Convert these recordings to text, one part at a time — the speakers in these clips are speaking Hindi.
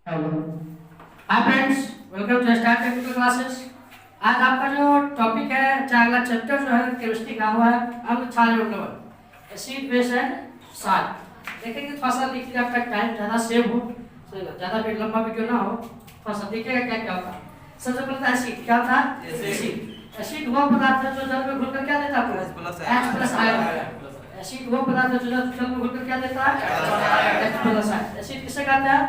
Hello hi friends, welcome to Star Technical Classes. आज आपका जो टॉपिक है, अगला चैप्टर जो है केमिस्ट्री का हुआ है हम छात्र number acid base and salt. देखेंगे थोड़ा सा लिखिए, आपका टाइम ज़्यादा सेव हो, ज़्यादा भी लंबा वीडियो ना हो, थोड़ा सा देखिएगा क्या क्या होता है। सबसे पहले एसिड क्या था? एसिड। एसिड वो पदार्थ है जो जल में घुलकर क्या देता है? H plus ion. एसिड वो पदार्थ है जो जल में घुलकर क्या देता है? H plus ion. एसिड किसे कहते हैं?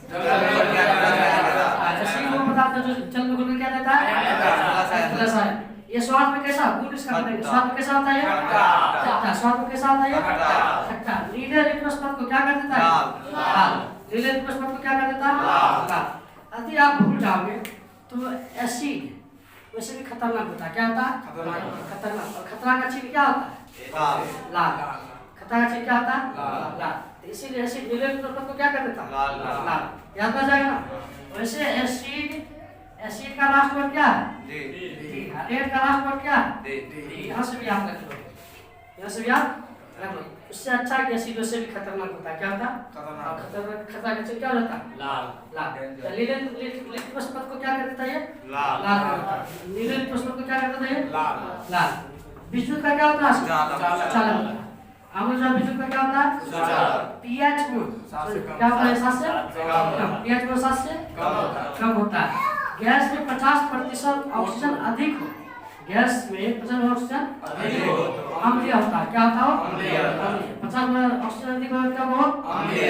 एसिड वो पदार्थ है जो जल में घुलकर क्या देता है? H plus ion. ये स्वाद में कैसा गुण इसका बताइए, स्वाद में कैसा होता है? खट्टा। स्वाद में कैसा होता है? खट्टा। नीले लिटमस पद को क्या कर देता है? लाल। नीले लिटमस पद को क्या कर देता है? लाल। यदि आप भूल जाओगे तो एसिड वैसे भी खतरनाक होता है। क्या होता है? खतरनाक। और खतरा का चिन्ह क्या होता है? लाल। खतरा का चिन्ह क्या होता है? लाल। इसीलिए एसिड नीले लिटमस पद को क्या कर देता है? लाल। याद आ जाएगा ना? वैसे एसिड का लास्ट वर्ड क्या है? डी। रेड का लास्ट वर्ड क्या है? डी। यहाँ से भी याद रख लो, यहाँ से भी याद रख लो। उससे अच्छा कि एसिड से भी खतरनाक होता है। क्या होता है? खतरनाक। खतरा का चिन्ह क्या होता है? लाल। नीले लिटमस पद को क्या कर देता है? लाल। नीले लिटमस पद को क्या कर देता है? लाल। विद्युत का क्या होता है? चालन होता है। अम्लजान विद्युत का क्या होता है? पीएच गुण क्या होता है? 7 से कम। पीएच गुण 7 से कम होता है। गैस में 50% ऑक्सीजन अधिक हो, गैस में 50% ऑक्सीजन अधिक हो, अम्लीय होता है। क्या होता है? अम्लीय। 50% ऑक्सीजन अधिक हो क्या हो? अम्लीय।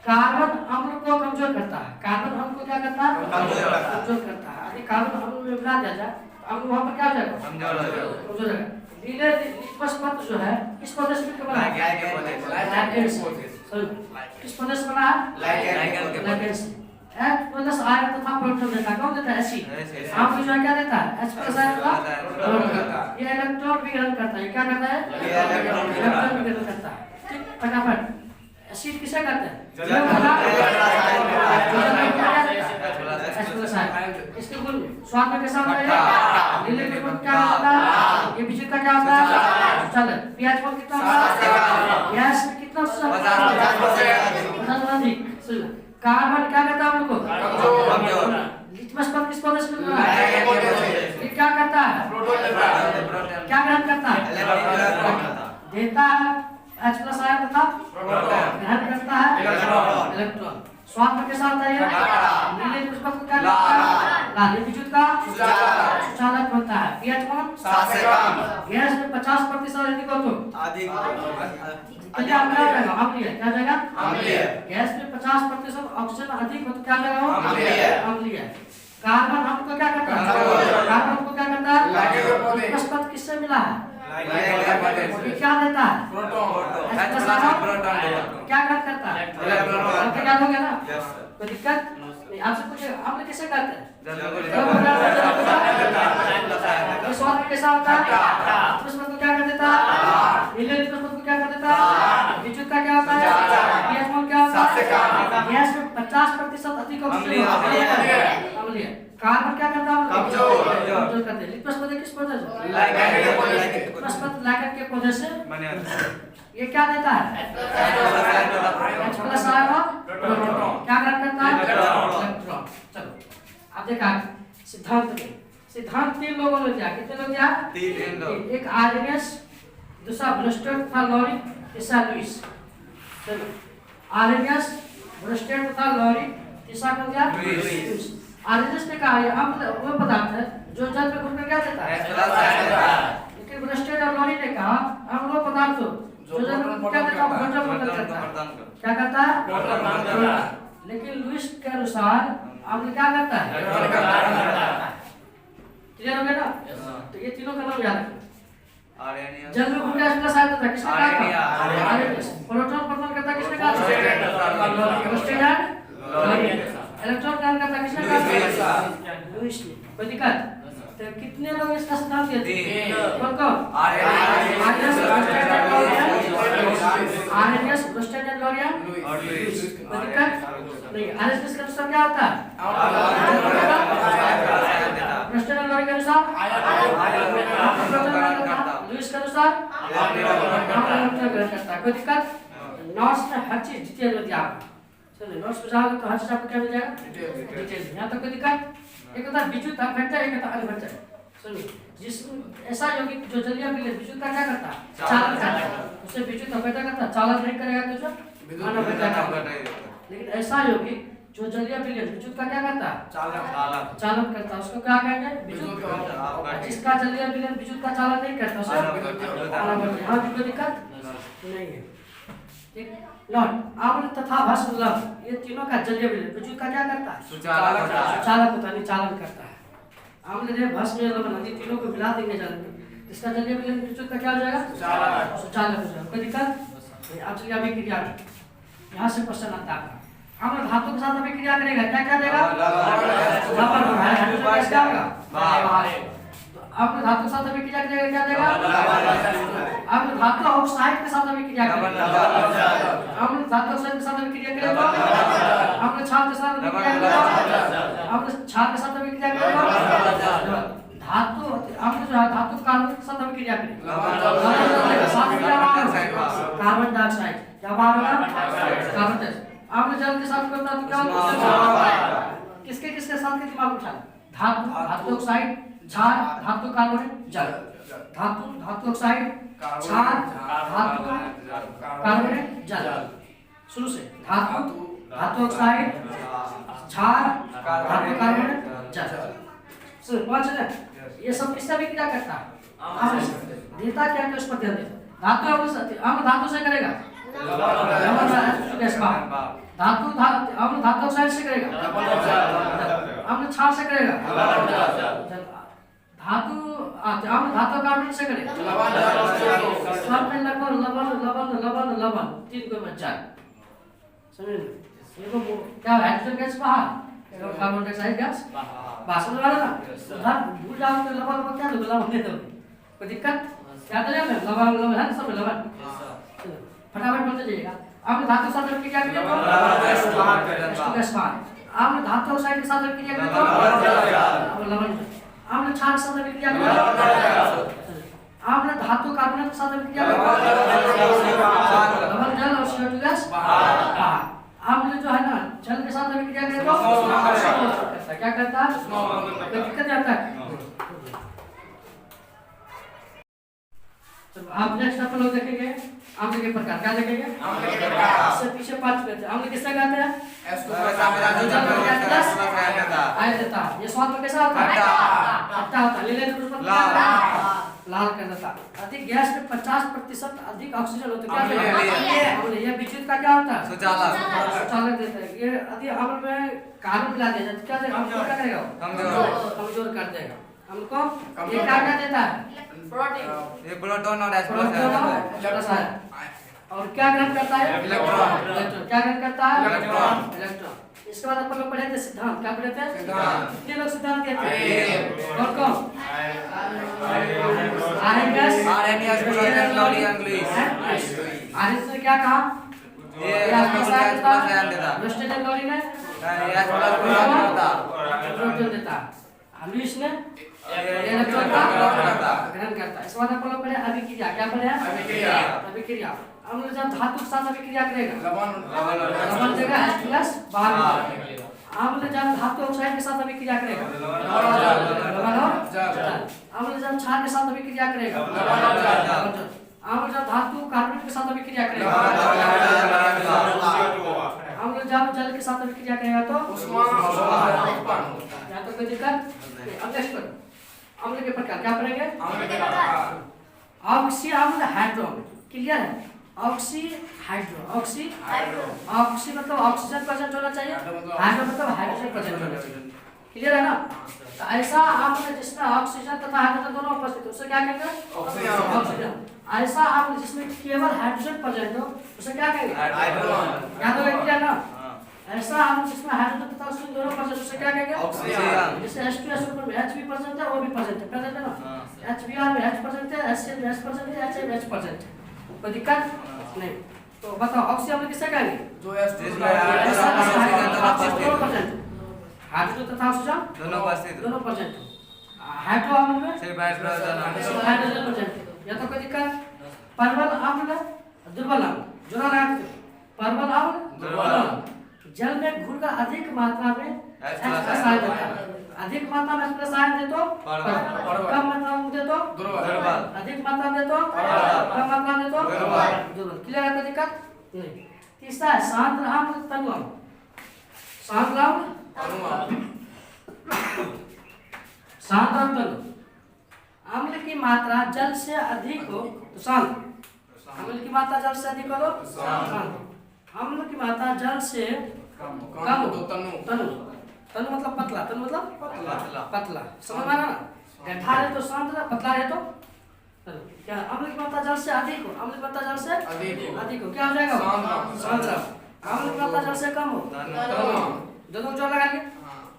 कार्बन अम्ल को कमजोर करता है। कार्बन अम्ल को क्या करता है? कमजोर करता है। यदि कार्बन अम्ल में मिला दिया जाए तो अम्ल वहां पर क्या हो जाएगा? कमजोर हो जाएगा। नीले लिटमस पद जो है किस पदार्थ से बना है? लाइगैंड से। किस पदार्थ से बना है? लाइगैंड से। H प्लस आयन तथा प्रोटॉन देता है। कौन देता है? एसिड। आपको जो है क्या देता है? H प्लस आयन तथा ये इलेक्ट्रॉन विघटन करता है। क्या करता है? इलेक्ट्रॉन विघटन करता है। ठीक, फटाफट। एसिड किसे कहते हैं? H plus ion. इसके गुण स्वाद में कैसा होता है? नीले के गुण क्या होता है? ये विद्युत का क्या होता है? चलो pH गुण कितना होता है? गैस में कितना अधिक। कार्बन क्या करता है? हमको लिटमस पद किस पद से बना है? ये क्या करता है? क्या ग्रहण करता है? देता है H प्लस आयन तथा ग्रहण करता है इलेक्ट्रॉन। स्वाद में कैसा होता है? नीले लिटमस पद को क्या करता है? लाल। विद्युत का सुचालक होता है। pH गुण 7 से कम। गैस में 50% अधिक हो तो क्या जाएगा? अम्लीय। क्या जाएगा? अम्लीय। गैस में 50% ऑक्सीजन अधिक हो तो क्या जाएगा? अम्लीय। कार्बन हमको क्या करता है? कार्बन को क्या करता है? लिटमस पद किससे मिला है? ये क्या देता है? क्या करता है? आपको याद हो गया ना? कोई दिक्कत नहीं। आपसे पूछे अम्ल किसे कहते हैं? स्वाद कैसा होता है? लिटमस पद को क्या कर देता है? नीले लिटमस पद को क्या कर देता है? विद्युत का क्या होता है? pH गुण क्या होता है? गैस में 50% अधिक ऑक्सीजन अम्लीय। कार्बन क्या करता है? कमजोर करते हैं। लिटमस पद किस पौधे से? लिटमस पद लाइगैंड के पौधे से ये क्या देता है? H प्लस आयन और प्रोटॉन। क्या ग्रहण करता है? इलेक्ट्रॉन। चलो अब देखा सिद्धांत में। सिद्धांत 3 लोगों ने दिया। कितने लोग दिया? 3 लोग। एक आर्यनियस, दूसरा ब्रूस्टर तथा लॉरी, तीसरा लुईस। चलो आर्यनियस, ब्रूस्टर तथा लॉरी, तीसरा कौन दिया? लुईस। आर्यनियस ने कहा ये अम्ल वो पदार्थ है जो जल में घुलकर क्या देता है? लेकिन ब्रूस्टर और लॉरी ने कहा अम्ल वो पदार्थ जो जल में क्या देता है? प्रोटॉन करता है। क्या करता है? लेकिन लुईस के अनुसार अम्ल क्या करता है? क्लियर हो गया ना? तो ये तीनों का नाम याद रखो। जल में घुलकर H प्लस आयन था। किसने कहा? आर्यनियस। प्रोटॉन प्रदान करता किसने कहा? ब्रूस्टर और लॉरी। इलेक्ट्रॉन ग्रहण करता किसने कहा? लुईस ने। कोई दिक्कत? तो कितने लोग इसका सिद्धांत दिए? कौन? आर्यनियस, ब्रूस्टर एंड लॉरी और लुईस। कोई दिक्कत नहीं। आर्यनियस का अनुसार क्या होता है? ब्रूस्टर एंड लॉरी के अनुसार लुईस के अनुसार इलेक्ट्रॉन ग्रहण करता है। कोई दिक्कत? नोट्स में हर चीज डिटेल में दिया। चलिए नोट्स में जाओगे तो हर चीज आपको क्या मिल जाएगा डिटेल। यहाँ तक कोई दिक्कत? एक होता है विद्युत अभिघटन, एक होता है अभिघटन। सुनिए, जिसमें ऐसा यौगिक जो जलीय अभिलेख विद्युत का क्या करता है? चालन करता है। उसे विद्युत अभिघटन करता है, चालन नहीं करेगा तो जो अनभिघटन। लेकिन ऐसा यौगिक जो जलीय अभिलेख विद्युत का क्या करता है? चालन करता है, उसको क्या कहेंगे? विद्युत। जिसका जलीय अभिलेख विद्युत का चालन नहीं करता उसे अनभिघटन। यहाँ भी कोई दिक्कत नहीं है। ठीक, लौट आम्ल तथा भस्म लवण, ये तीनों का जलीय अभिलेख विद्युत का क्या करता है? चालक होता है, चालन करता है। आम्ल ने भस्म लवण आदि तीनों को मिला देंगे जल में, इसका जलीय अभिलेख विद्युत का क्या हो जाएगा? चालक हो जाएगा। कोई दिक्कत? अब चलिए अभी क्रिया यहाँ से क्वेश्चन आता है। आम्ल धातु के साथ अभी क्रिया करेगा, क्या क्या देगा? लवण हाइड्रोजन गैस क्या होगा? आम्ल धातु के साथ अभी क्रिया करेगा, क्या देगा? आम्ल धातु ऑक्साइड के साथ अभी क्रिया करेगा। आम्ल धातु ऑक्साइड के साथ अभी क्रिया करेगा। आम्ल क्षार के साथ अभी क्रिया करेगा। आम्ल क्षार के साथ अभी क्रिया करेगा। धातु आम्ल जो है धातु कार्बन के साथ अभी क्रिया करेगा। कार्बन डाइऑक्साइड क्या बाहर होगा? Carbon dioxide. आम्ल जल के साथ करता है तो क्या होगा? किसके किसके साथ के दिमाग उठा? धातु धातु ऑक्साइड, क्षार, धातु कार्बोनेट, जल। धातु ऑक्साइड, क्षार, धातु कार्बोनेट, जल। शुरू से धातु ऑक्साइड, क्षार, धातु कार्बोनेट, जल। सुन पांच है, ये सब किससे भी क्रिया करता है? देता क्या उस पर ध्यान दे। धातु से करेगा, धातु ऑक्साइड से करेगा, क्षार से करेगा, धातु कार्बन से करेगा। सब में लवण तीन को बचा। समझ लो, क्या हाइड्रोजन गैस बाहर, कार्बन डाइऑक्साइड गैस बाहर। समझ वाला ना? उधर भूल जाओ तो लवण को क्या दोगे? लवण दे दोगे, कोई दिक्कत? क्या करेंगे? लवण है सब लवण। फटाफट बोलते जाइएगा। आम्ल धातु साथ में क्या करेगा? गैस बाहर। आम्ल धातु ऑक्साइड के साथ में क्या करेगा? लवण। आम्ल क्षार के साथ में क्या करेगा? आम्ल धातु कार्बोनेट के साथ में क्या करेगा? लवण, जल और CO2 गैस बाहर। आम्ल जो है ना जल के साथ में क्या करेगा? क्या करता है? दिक्कत आता है। आप नेक्स्ट अपन लोग देखेंगे आम्ल के प्रकार। क्या देखेंगे? इससे पीछे पांच करते हैं। आम्ल किससे कहते हैं? ये स्वाद में कैसा होता है? खट्टा होता है। लीले लाल कर देता। अधिक गैस में 50% अधिक ऑक्सीजन होता है। क्या ये विद्युत का क्या होता है? सुचालक देता है। ये अधिक अम्ल में कार्बन मिला दिया जाता है, क्या करेगा? कमजोर कर देगा हमको। ये क्या देता है? ये प्रोटॉन और एस्ट्रोन है। और क्या ग्रहण करता है? इलेक्ट्रॉन। क्या ग्रहण करता है? इलेक्ट्रॉन। इसके बाद अपन लोग पढ़े थे सिद्धांत। क्या पढ़े थे? कितने लोग सिद्धांत कहते हैं? कौन कौन? आर्यन से क्या कहा? वेस्टर्न लॉरी ने प्रोटॉन देता। लुईस ने इलेक्ट्रॉन का ग्रहण करता है। इसके बाद अपन लोग पढ़े अभिक्रिया। क्या पढ़े? अभिक्रिया। हम लोग जब धातु के साथ अभिक्रिया करेगा, लवण देगा H+ बाहर। हम लोग जब धातु ऑक्साइड के साथ अभिक्रिया करेगा, लवण और जल। हम लोग जब क्षार के साथ अभिक्रिया करेगा, हम लोग जब धातु कार्बोनेट के साथ अभिक्रिया करेगा, हम लोग जब जल के साथ अभिक्रिया करेगा तो या तो कोई दिक्कत। अब नेक्स्ट करो अम्ल के प्रकार। क्या पढ़ेंगे? ऑक्सी अम्ल, हाइड्रो अम्ल। क्लियर है? Oxy hydro. ऑक्सी मतलब ऑक्सीजन प्रेजेंट होना चाहिए, हाइड्रो मतलब हाइड्रोजन प्रेजेंट होना चाहिए। क्लियर है ना? तो ऐसा अम्ल जिसमें ऑक्सीजन तथा हाइड्रोजन दोनों उपस्थित हो उसे क्या कहेंगे? ऑक्सीजन। ऐसा अम्ल जिसमें केवल हाइड्रोजन प्रेजेंट हो उसे क्या कहेंगे? याद हो गया ना? ऐसा अम्ल जिसमें हाइड्रोजन तथा ऑक्सीजन दोनों प्रेजेंट उसे क्या कहेंगे? ऑक्सीजन। जैसे H2SO में H भी प्रेजेंट है, O भी प्रेजेंट है ना? HBr में H प्रेजेंट है, HCl में H प्रेजेंट है, HA में H प्रेजेंट है। कोई दिक्कत नहीं। तो बताओ ऑक्सी अम्ल किसे कहेंगे? जो हाइड्रोजन तथा ऑक्सीजन दोनों प्रेजेंट हो। हाइड्रो अम्ल में सिर्फ हाइड्रोजन प्रेजेंट। या तो कोई दिक्कत? परवल अम्ल, दुर्बल अम्ल। जोड़ा लगा परवल अम्ल, दुर्बल अम्ल। अधिक मात्रा में H+ H+ आयन देता है। अधिक मात्रा में H+ आयन दे तो परवल। कम मात्रा में दे तो दुर्बल। अधिक मात्रा में दे तो परवल। कम मात्रा में दे तो दुर्बल। दुर्बल। क्लियर है? कोई दिक्कत नहीं। तीसरा है सांद्र अम्ल तनु अम्ल। सांद्र अम्ल सांद्र तनु अम्ल की मात्रा जल से अधिक हो तो सांद्र। अम्ल की मात्रा जल से अधिक हो तो सांद्र। अम्ल की मात्रा जल से कम हो तो तनु। तनु मतलब पतला। तनु मतलब पतला। समझ में आ रहा ना? गड्ढा है तो सांद्र, पतला है तो तनु। क्या अम्ल की मात्रा जल से अधिक हो? अम्ल की मात्रा जल से अधिक हो क्या हो जाएगा? सांद्र। अम्ल की मात्रा जल से कम हो दोनों जोड़ लगा लिए।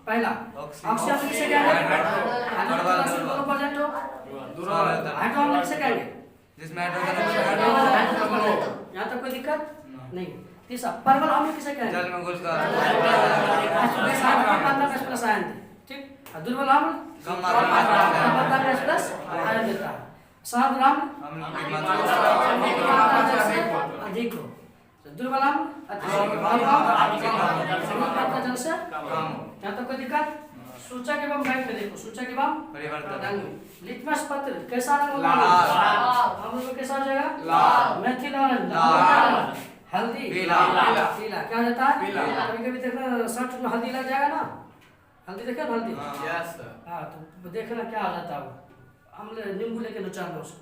पहला ऑक्सीजन किसे कहेंगे? हाइड्रोजन दोनों प्रेजेंट हो। हाइड्रोजन किसे कहेंगे? जिसमें यहाँ तक कोई दिक्कत नहीं। तीसरा परवल अम्ल किसे कहेंगे? जल में घुलकर H+ आयन दे। ठीक। और दुर्बल अम्ल कम मात्रा में H+ आयन देता है। सांद्र अम्ल अम्ल की मात्रा अधिक हो। दुर्बल अम्ल जल से कम। यहाँ तक कोई दिक्कत? सूचक एवं बैंक में देखो। सूचक एवं परिवर्तन। लिटमस पत्र कैसा रंग होगा? लाल। अम्ल में कैसा हो जाएगा? लाल। Methyl orange. लाल। हल्दी पीला। पीला क्या हो जाता है? पीला। कभी कभी देखना शर्ट में हल्दी लग जाएगा ना। हल्दी देखा ना? हल्दी यस सर। हाँ तो देखना क्या हो जाता है वो। अम्ल नींबू लेके नचाना उसको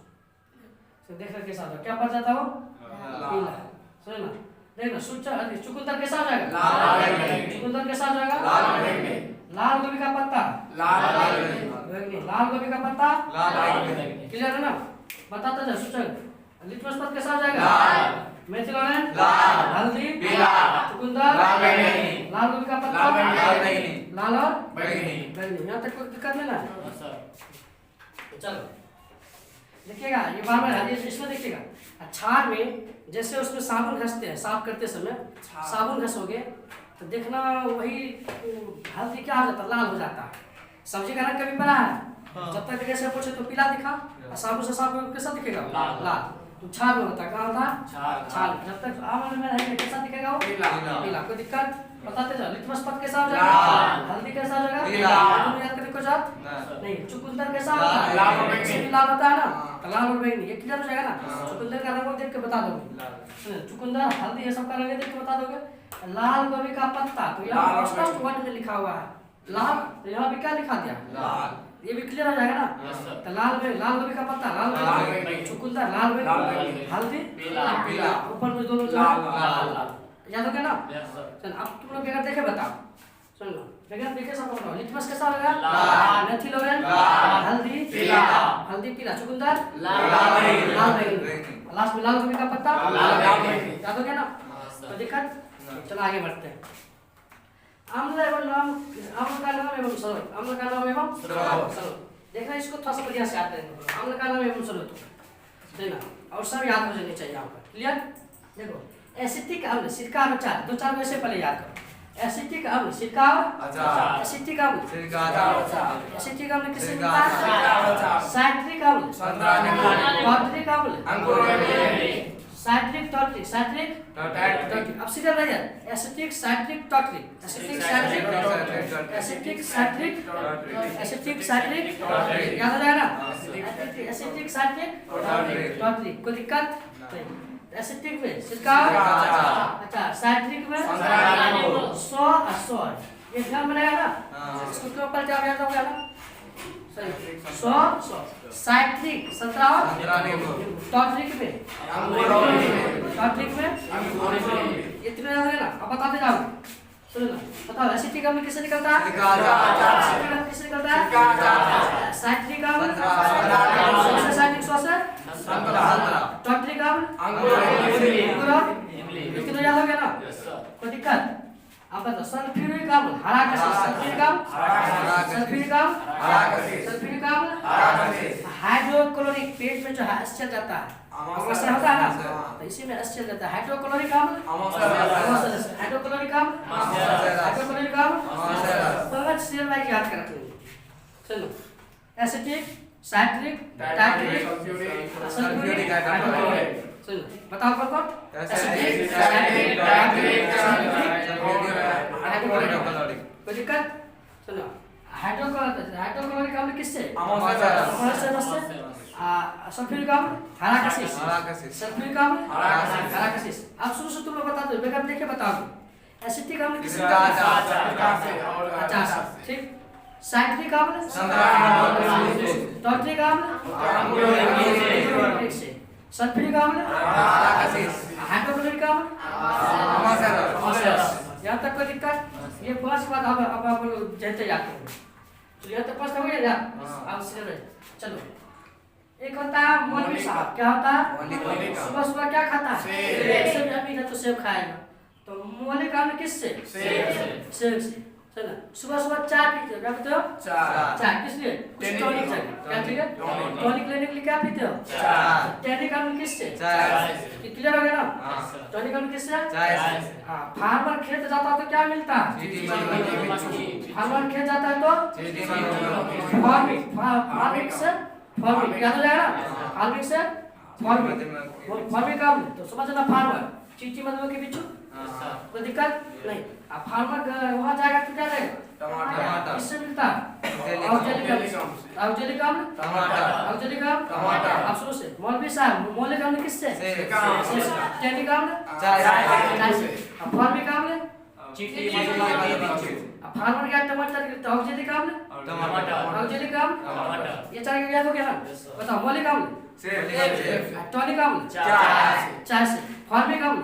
तो देखना कैसा होता है। क्या पड़ जाता है वो? पीला। सुनो ना देखना। सूचक चुकंदर कैसा हो जाएगा? चुकंदर कैसा हो जाएगा? लाल गोभी का पत्ता बैगनी। लाल गोभी का पत्ता क्लियर है ना? बताता जा। सूचक लिटमस पत्र कैसा हो जाएगा? मेथिल ऑरेंज हल्दी चुकंदर लाल गोभी का पत्ता लाल और बैगनी। यहाँ तक कोई दिक्कत नहीं ना? चलो देखिएगा ये बार बार इसमें देखिएगा। छार में जैसे उसमें साबुन घसते हैं, साफ करते समय साबुन घसोगे तो देखना वही हल्दी क्या हो जाता है? लाल हो जाता है। सब्जी का रंग कभी पड़ा है? जब तक जैसे पूछे तो पीला दिखा और साबुन से साफ कैसा दिखेगा? लाल। तो छाल में होता है। कहाँ होता है? छाल। जब तक आमल में रहेंगे कैसा दिखेगा वो? पीला। कोई दिक्कत? बताते जाओ। लिटमस पत्र कैसा हो जाएगा? हल्दी कैसा हो जाएगा? याद करने को जात नहीं। चुकंदर कैसा होता है? लाल होता है ना? लाल और बैगनी ये क्लियर हो जाएगा ना? चुकंदर का रंग देख के बता दोगे। चुकंदर हल्दी ये सब का रंग देख के बता दोगे। लाल गोभी का पत्ता तो यहाँ स्पष्ट वर्ड में लिखा हुआ है लाल। तो यहाँ भी क्या लिखा दिया? ये भी क्लियर हो जाएगा ना? तो लाल गोभी का पत्ता लाल, चुकंदर लाल, हल्दी पीला, ऊपर में दोनों याद हो गया ना? चल अब तुम लोग बगैर देखे बताओ। सुन लो बगैर देखे सब बताओ। लिटमस कैसा लगा? मेथिल ऑरेंज हल्दी पीला चुकंदर लाल बैगनी लास्ट में लाल गोभी का पत्ता याद हो गया ना? तो दिक्कत? चलो आगे बढ़ते हैं। अम्ल एवं नाम अम्ल का नाम एवं स्वरूप। अम्ल का नाम एवं स्वरूप देखना इसको थोड़ा सा बढ़िया से याद करेंगे। अम्ल का नाम एवं स्वरूप देखना और सब याद हो जाने चाहिए यहाँ पर। क्लियर? देखो एसिटिक अम्ल सिरका और अचार दो चार वैसे पहले याद करो। एसिटिक अम्ल सिरका और एसिटिक अम्ल एसिटिक अम्ल किससे मिलता है? साइट्रिक अम्ल टॉर्ट्रिक अम्ल साइट्रिक टॉर्ट्रिक अब सीधा रह जाए। एसिटिक साइट्रिक टॉर्ट्रिक एसिटिक साइट्रिक याद हो जाएगा ना? एसिटिक साइट्रिक टॉर्ट्रिक कोई दिक्कत नहीं। एसिटिक में सिरका अच्छा साइट्रिक में सॉर ये ध्यान बनाएगा ना? इसको क्यों ऊपर क्या याद हो गया ना? साइट्रिक संतरा टॉर्ट्रिक में इतने याद है ना? अब बताते जाओ। सुनो ना बताओ एसिटिक अम्ल किससे निकलता है? किससे निकलता है? साइट्रिक अम्ल साइट्रिक टॉर्ट्रिक अम्ल इतने याद हो गया ना? कोई दिक्कत? अब बताओ सल्फ्यूरिक अम्ल हरा सल्फ्यूरिक अम्ल हाइड्रोक्लोरिक पेट में जो एस चल जाता है अवश्य होता है ना? तो इसी में एस चल जाता है। हाइड्रोक्लोरिक अम्ल पांच सीरियल वाइज याद कर रखेंगे। चलो एसिटिक साइट्रिक टाइट्रिक सल्फ्यूरिक हाइड्रोक्लोरिक चलो बताओ कौन एसिटिक साइट्रिक टाइट्रिक सल्फ्यूरिक हाइड्रोक्लोरिक कोई दिक्कत सुनो हाइड्रोक्लोरिक अम्ल किससे अमोनिया से सल्फ्यूरिक अम्ल हाइड्रोक्सिस सल्फ्यूरिक अम्ल हाइड्रोक्सिस अब शुरू से तुम लोग बता दो बेगम देख के बताओ एसिटिक अम्ल किससे अच्छा ठीक साइट्रिक अम्ल टॉर्ट्रिक अम्ल सल्फ्यूरिक अम्ल हाइड्रोक्लोरिक अम्ल यहाँ तक कोई दिक्कत ये पांच बात अब आप लोग जानते जाते हो तो यहाँ तक पांच हो गया ना अब चलो एक होता है मौलवी साहब क्या होता है सुबह सुबह क्या खाता है सेब अभी तो सेब खाएगा तो मौलिक अम्ल किससे सेब से चलो सुबह सुबह चाय पीते हो क्या पीते हो चाय किस लिए टॉनिक चाहिए क्या चाहिए टॉनिक लेने के लिए क्या पीते हो टॉनिक अम्ल किससे क्लियर हो गया ना टॉनिक अम्ल किससे हाँ फार्मर खेत जाता है तो क्या मिलता है फार्मर खेत जाता है तो फार्मिंग से फार्मिंग याद हो जाएगा फार्मिंग से फार्मिंग अम्ल तो समझना फार्मर चीटी मतलब के बिच्छू कोई दिक्कत नहीं अब फार्मर वहाँ जाएगा तो क्या देगा टमाटर किससे मिलता है ऑक्जेलिक अम्ल अब शुरू से मौलवी साहब मौलिक अम्ल किससे टैनिक अम्ल फार्मिक अम्ल फार्मर क्या टमाटर ऑक्जेलिक अम्ल ऑक्जेलिक अम्ल ये चार याद हो गया ना बताओ मौलिक अम्ल टॉनिक अम्ल चाय से फार्मिक अम्ल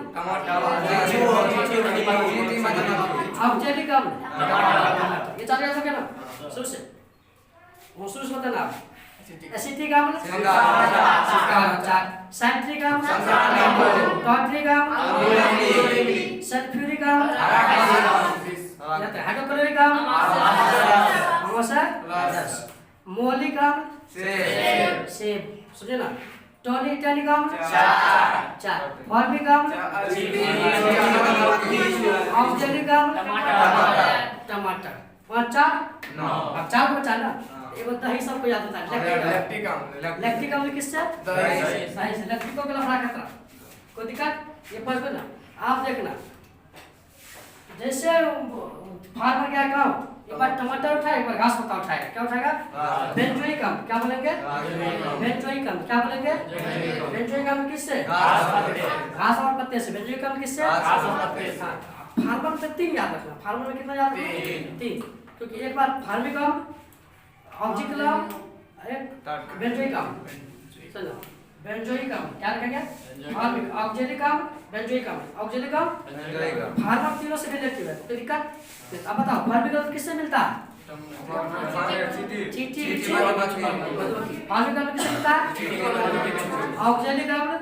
ऑक्जेलिक अम्ल ये चार याद हो गया ना शुरू से वो शुरू से बताना एसिटिक अम्ल साइट्रिक अम्ल टॉर्ट्रिक अम्ल सल्फ्यूरिक अम्ल हाइड्रोक्लोरिक अम्ल मौलिक अम्ल सेब सुनिए ना टॉनिक अम्ल चार फार्मिक अम्ल ऑक्जेलिक अम्ल टमाटर पांच चार अब चार बचा ना ये बता ही सबको याद होता है लैक्टिक अम्ल किससे दही से लैक्टिक को गला फड़ा खतरा कोई दिक्कत ये पढ़ ना आप देखना जैसे फार्मर क्या काम एक बार टमाटर उठाए एक बार घास पत्ता उठाएगा क्या उठाएगा बेंजोइक अम्ल क्या बोलेंगे बेंजोइक अम्ल क्या बोलेंगे बेंजोइक अम्ल किससे घास और पत्ते से बेंजोइक अम्ल किससे फार्मर में तीन याद रखना फार्मर में कितना याद रखना तीन क्योंकि एक बार फार्मिक अम्ल ऑक्जेलिक अम्ल एक बेंजोइक अम्ल चलो बेंजोइक अम्ल क्या रखेंगे फार्मिक ऑक्जेलिक अम्ल बेंजोइक अम्ल ऑक्जेलिक अम्ल फार्मर तीनों से रिलेटिव है तो दिक्कत अब बताओ फार्मिक अम्ल किससे मिलता है चीटी फार्मिक अम्ल किससे मिलता है ऑक्जेलिक अम्ल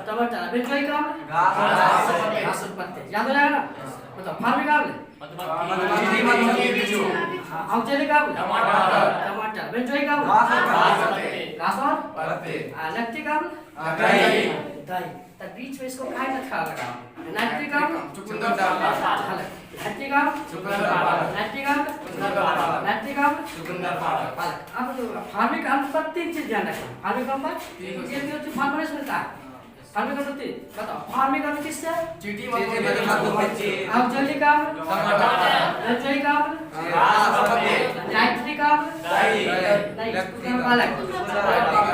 टमाटर बेंजोइक अम्ल घास और पत्ते याद हो जाएगा ना बताओ फार्मिक अम्ल ऑक्जेलिक अम्ल टमाटर बेंजोइक अम्ल घास और लैक्टिक अम्ल दही तब बीच में इसको खाए ना खा लगा लैक्टिक अम्ल लैक्टिक अम्ल अब फार्मिक अम्ल पर तीन चीज ध्यान रखना फार्मिक अम्ल ये फार्मर से मिलता है फार्मिक अम्ल तीन बताओ फार्मिक अम्ल किससे ऑक्जेलिक अम्ल बेंजोइक अम्ल नाइट्रिक अम्ल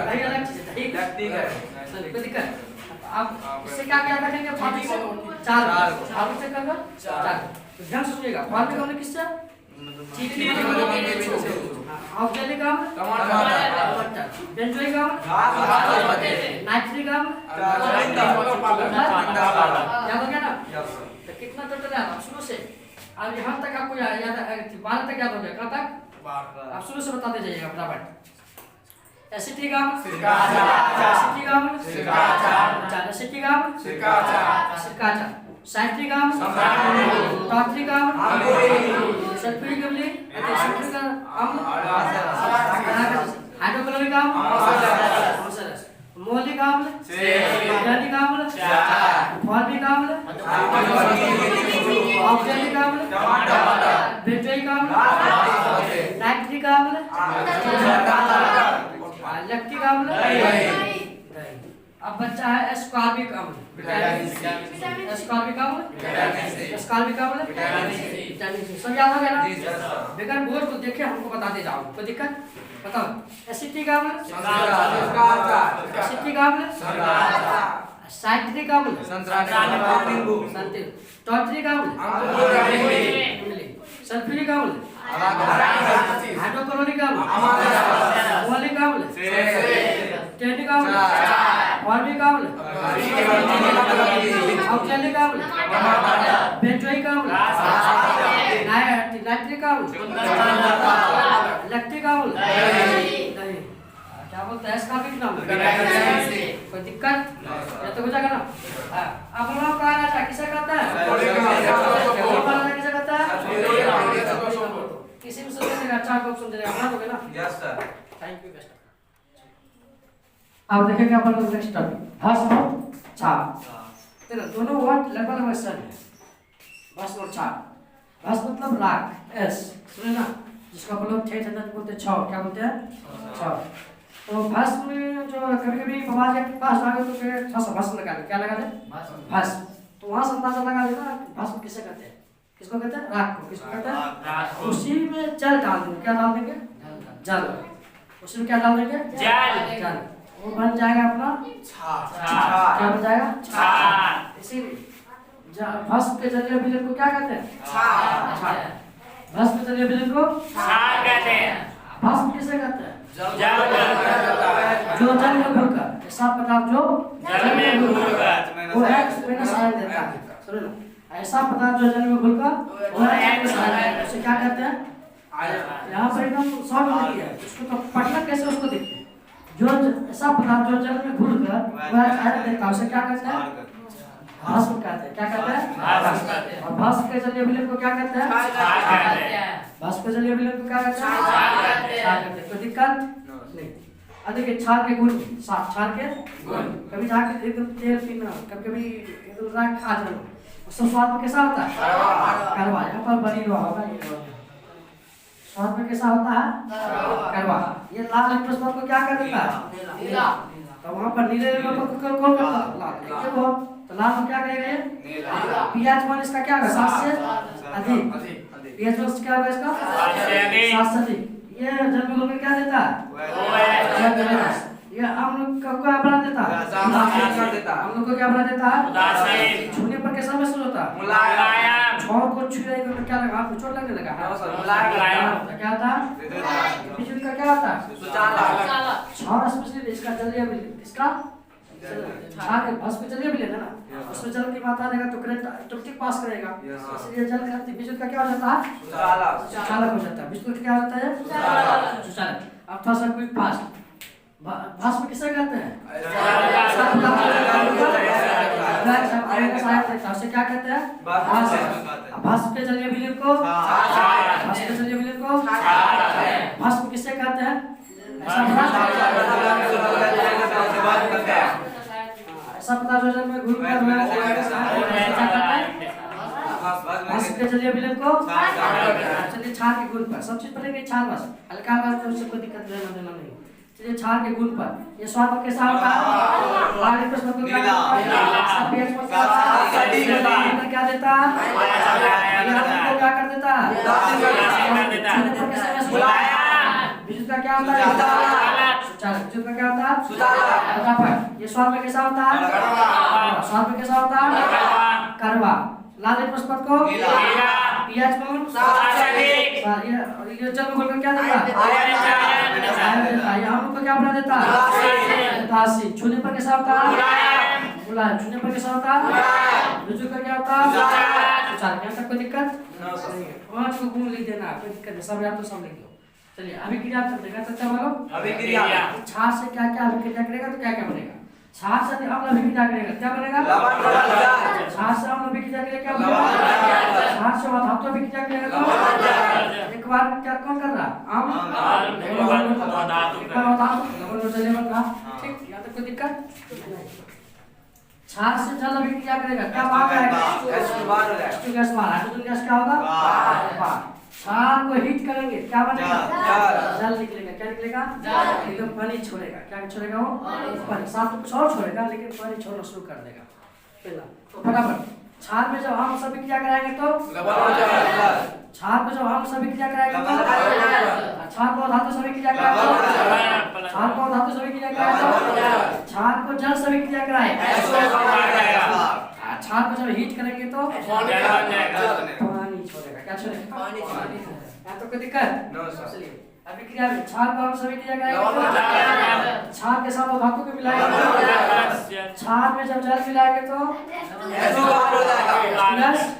नहीं अलग चीज है ठीक है कोई दिक्कत अब इससे क्या क्या रखेंगे फार्मिक से चार फार्मिक से क्या चार ध्यान सुनिएगा फार्मिक अम्ल किससे ऑक्जेलिक अम्ल टमाटर बेंजोइक अम्ल नाइट्रिक अम्ल याद हो गया ना तो कितना टोटल है शुरू से अब यहाँ तक आपको याद 12 तक याद हो गया कहाँ तक आप शुरू से बताते जाइएगा फटाफट एसिटिक अम्ल एसिटिक अम्ल एसिटिक अम्ल सिरका साइट्रिक अम्ल टॉर्ट्रिक अम्ल सल्फ्यूरिक अम्ल हाइड्रोक्लोरिक अम्ल मौलिक अम्ल टैनिक अम्ल फार्मिक अम्ल ऑक्जेलिक अम्ल बेंजोइक अम्ल नाइट्रिक अम्ल लैक्टिक अम्ल अब बच्चा है एस्कॉर्बिक अम्ल, एस्कॉर्बिक अम्ल, एस्कॉर्बिक अम्ल, विटामिन सी। सब याद हो गया ना? बगैर बोर्ड को देखे हमको बताते जाओ, कोई दिक्कत? बताओ। एसिटिक अम्ल, एसिटिक अम्ल, साइट्रिक अम्ल, टॉर्टरिक अम्ल, सल्फ्यूरिक अम्ल, हाइड्रोक्लोरिक अम्ल, ओलिक अम्ल, टेनिक अम्ल, फॉर्मिक अम्ल, ऑक्सैलिक अम्ल, बेंजोइक अम्ल, नाइट्रिक अम्ल, लैक्टिक अम्ल, क्या बोलते हैं एस्कॉर्बिक अम्ल। कोई दिक्कत? ये तो हो जाएगा ना? अब हम लोग कहा राजा किसे कहता है? किसे कहता है? किसी भी समझने का अच्छा ऑप्शन देगा बना दोगे ना? Yes sir. Thank you best. अब देखेंगे अपन लोग नेक्स्ट टॉपिक भस्म छाप। देखो दोनों वर्ड लगभग लगभग सेम है। भस्म और छाप। भस्म मतलब राख, एस सुने ना, जिसको अपन लोग ठेठ अंदर बोलते हैं छौ, क्या बोलते हैं? छौ। तो भस्म में जो कभी-कभी आवाज के पास आ गए तो फिर थोड़ा सा भस्म लगा दे, क्या लगा दे? भस्म। तो वहां से अंदाजा लगा लेना भस्म किसे कहते हैं? किसको कहते हैं? राख को। किसको कहते हैं? उसी में जल डाल देंगे, क्या डाल देंगे? जल। उसमें क्या डाल देंगे? जल। वो बन जाएगा अपना छाप। क्या बन जाएगा? छाप। इसीलिए भस्म के जलीय विलेन को क्या कहते हैं? छाप। भस्म के जलीय विलेन को छाप कहते हैं। भस्म किसे कहते हैं? जो जल में घुलकर, ऐसा पदार्थ जो जल में घुलकर वो एक्स माइनस आयन देता है। सुनो ना, ऐसा पदार्थ जो जल में घुलकर वो एक्स आयन देता है, उसे क्या कहते हैं? यहाँ पर एकदम शॉर्ट में दिया है, उसको तो पढ़ना कैसे उसको देखिए। जो ऐसा पदार्थ जो जल में घुलकर वो एक्स आयन देता है, उसे क्या कहते हैं? भस्म कहते हैं। क्या कहते हैं? और भस्म के जलीय विलेन को क्या कहते हैं? भस्म के जलीय विलेन को क्या कहते हैं? कोई दिक्कत नहीं। अब देखिए क्षार के गुण, क्षार के गुण। कभी जाके एकदम तेल पीना, कभी एकदम राख खा जाना, उसका स्वाद में कैसा होता है? कड़वा। यहाँ पर बनी हुआ होगा ये स्वाद में कैसा होता है? कड़वा। ये लाल लिप्टोस को क्या कर देता है? नीला। तो वहाँ पर नीले रंग को कौन करता है? लाल। देखो तो लाल में क्या कहेगा ये? पीएच मान इसका क्या होगा? 7 से अधिक। पीएच मान क्या होगा इसका? 7 से अधिक। ये जल में घुलकर क्या देता है? ये हम लोग को क्या बना देता है? हम लोग को क्या बना देता है? छूने पर कैसा महसूस होता है? मुलायम। छौर को छू रहे तो क्या लगा? हाथ में चोट लगने लगा? मुलायम। क्या होता है? बिजली का क्या होता है? सुचाला। छौर स्पेशली इसका जलीय विलेन, इसका छाप के भस्म जलीय विलेन है ना, उसमें जल की मात्रा देगा तो करंट ऑटोमेटिक पास करेगा, इसलिए जल का विद्युत का क्या हो जाता है? सुचालक हो जाता है। विद्युत क्या हो जाता है? सुचालक। अब थोड़ा सा क्विक फास्ट। भस्म किसे कहते हैं? उसे क्या कहते हैं? भस्म के जलीय विलेन को भस्म के जलीय विलेन को भस्म किसे कहते हैं? ऐसा पदार्थ जो जल में घुलकर भस्म के जलीय विलेन को चलिए क्षार के गुण पर सब चीज पढ़ेंगे। क्षार बस हल्का बात तो उससे कोई दिक्कत लेना देना नहीं। चलिए क्षार के गुण पर ये स्वाद कैसा होता है? लाल प्रश्न को क्या देता है? क्या कर देता है? विद्युत का क्या होता है? सुचालक। विद्युत का क्या होता है? सुचालक। ये स्वाद में कैसा होता है? स्वाद में कैसा होता है? कड़वा। लाल प्रश्न को पीएच मान ये जल में घुलकर क्या देता है? हम लोग को क्या बना देता है? तासी। छूने पर कैसा होता है? मुलायम। छूने पर कैसा होता है? विद्युत का क्या होता है? सुचालक। यहाँ तक कोई दिक्कत नहीं है। पांच को गुण लिख देना, कोई दिक्कत नहीं, सब याद तो सब लिख दो। चलिए अभिक्रिया कर देगा तो क्या बोलो? अभिक्रिया। क्षार से क्या क्या अभिक्रिया करेगा तो क्या क्या बनेगा? क्षार से अम्ल अभिक्रिया करेगा क्या बनेगा? क्षार से अम्ल अभिक्रिया करेगा क्या बनेगा? क्षार से धातु अभिक्रिया करेगा तो एक बार क्या कौन कर रहा? अम्ल ठीक, यहाँ तक कोई दिक्कत नहीं। क्षार से जल अभिक्रिया करेगा क्या बाहर आएगा? H2 गैस बाहर। हाइड्रोजन गैस क्या होगा? क्षार को हीट करेंगे क्या बनेगा? जल निकलेगा। क्या निकलेगा? जल। एकदम पानी छोड़ेगा। क्या छोड़ेगा वो? पानी। साथ में कुछ और छोड़ेगा लेकिन पानी छोड़ना शुरू कर देगा। पहला तो फटाफट छाल में जब हम सभी क्रिया कराएंगे तो छाल में जब हम सभी क्रिया कराएंगे तो छाल को धातु सभी क्रिया कराएंगे तो छाल को धातु सभी क्रिया कराएंगे तो छाल को जल सभी क्रिया कराए। छाल को जब हीट करेंगे तो पानी छोड़ेगा। क्या छोड़ेगा? यहाँ तो कोई दिक्कत? चलिए अभी क्रिया में छाल को हम सभी क्रिया कराएंगे। छाल के साथ वो धातु को मिलाएंगे। छाल में जब जल मिलाएंगे तो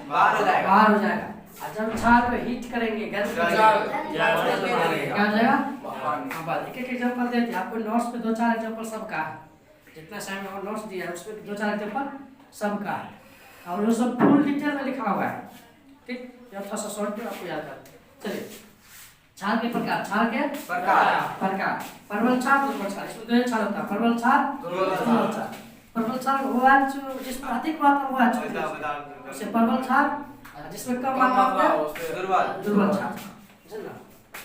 बाहर हो जाएगा। और जब छाल को हीट करेंगे गर्म करेंगे क्या हो जाएगा? अब एक एक एग्जांपल देते हैं आपको। नोट्स पे 2-4 एग्जांपल सबका है। जितना समय में नोट्स दिया है उसमें 2-4 एग्जांपल सबका है और वो सब फुल डिटेल में लिखा हुआ है। ठीक, जब थोड़ा सा शॉर्ट में आपको याद कर। चलिए छाल के प्रकार। छाल के प्रकार परवल छाल, दुर्बल छाल। इसमें 2 छाल होता है, परवल छाल, दुर्बल छाल। परवल छाल वो आज जिसमें अधिक मात्रा में आज उसे परवल छाल, जिसमें कम मात्रा में दुर्बल छाल। समझना?